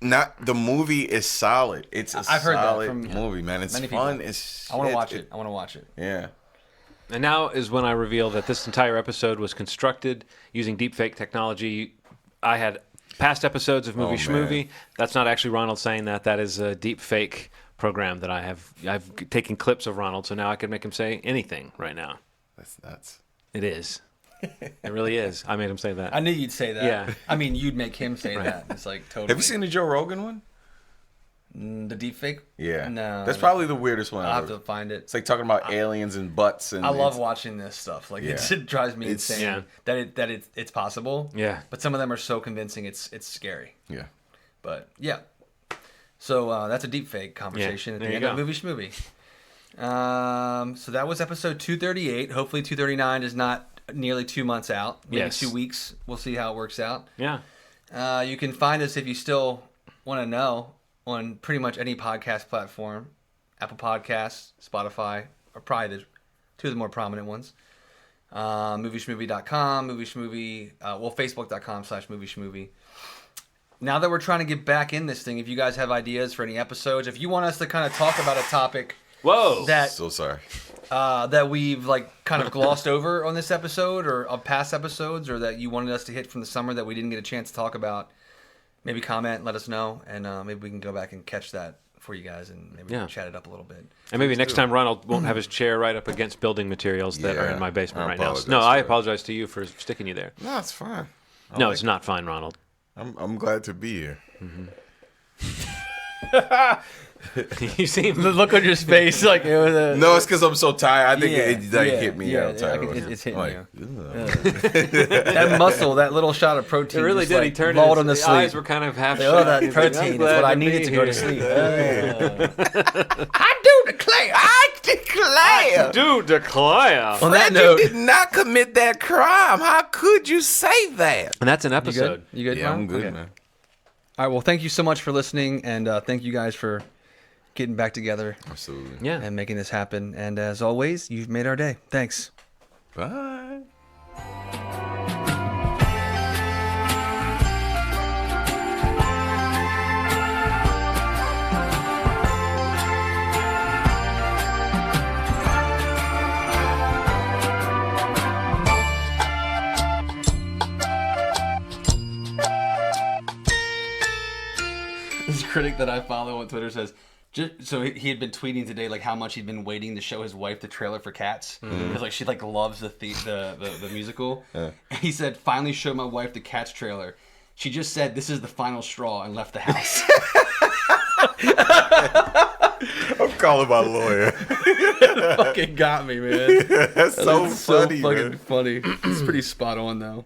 the movie is solid. It's a I've heard solid that from movie, man. It's fun. I want to watch it. I want to watch it. Yeah. And now is when I reveal that this entire episode was constructed using deepfake technology. I had past episodes of Movie Schmovie. That's not actually Ronald saying that. That is a deepfake program that I've taken clips of Ronald, so now I can make him say anything right now. That's nuts. It is. It really is. I made him say that. I knew you'd say that. Yeah. I mean, you'd make him say that. It's like totally. Have you seen the Joe Rogan one? The deepfake? Yeah. No. That's probably the weirdest one. I'll have to find it. It's like talking about aliens and butts and. I love watching this stuff. Like it drives me insane that it's possible. Yeah. But some of them are so convincing. It's scary. Yeah. But yeah. So that's a deepfake conversation at the end of Movie Schmovie. So that was episode 238. Hopefully 239 is not nearly 2 months out. Maybe 2 weeks. We'll see how it works out. Yeah. You can find us if you still want to know on pretty much any podcast platform. Apple Podcasts, Spotify, are probably two of the more prominent ones. Movieschmovie.com, Facebook.com/movieschmovie. Now that we're trying to get back in this thing, if you guys have ideas for any episodes, if you want us to kind of talk about a topic so sorry. That we've like kind of glossed over on this episode or of past episodes, or that you wanted us to hit from the summer that we didn't get a chance to talk about, maybe comment, let us know, and maybe we can go back and catch that for you guys and maybe chat it up a little bit. And maybe next time Ronald won't have his chair right up against building materials that are in my basement right now. No, I apologize to you for sticking you there. No, it's fine. No, it's not fine, Ronald. I'm glad to be here. Mm-hmm. You seem the look on your face like it was no, it's because I'm so tired. I think it hit me. Yeah, I'm tired. It's hitting you. That muscle, that little shot of protein. It really did. Like, he turned his eyes were kind of half shut. Oh, that protein is what I needed to go to sleep. I do declare. On that note, you did not commit that crime. How could you say that? And that's an episode. You good? Yeah, I'm good, man. All right. Well, thank you so much for listening, and thank you guys for getting back together. Absolutely. Yeah. And making this happen. And as always, you've made our day. Thanks. Bye. This critic that I follow on Twitter says, so he had been tweeting today like how much he'd been waiting to show his wife the trailer for Cats because like she like loves the musical. And he said, finally showed my wife the Cats trailer. She just said this is the final straw and left the house. Of course. call him my lawyer. Fucking got me, man. That's so funny, so fucking man. funny. It's pretty spot on though.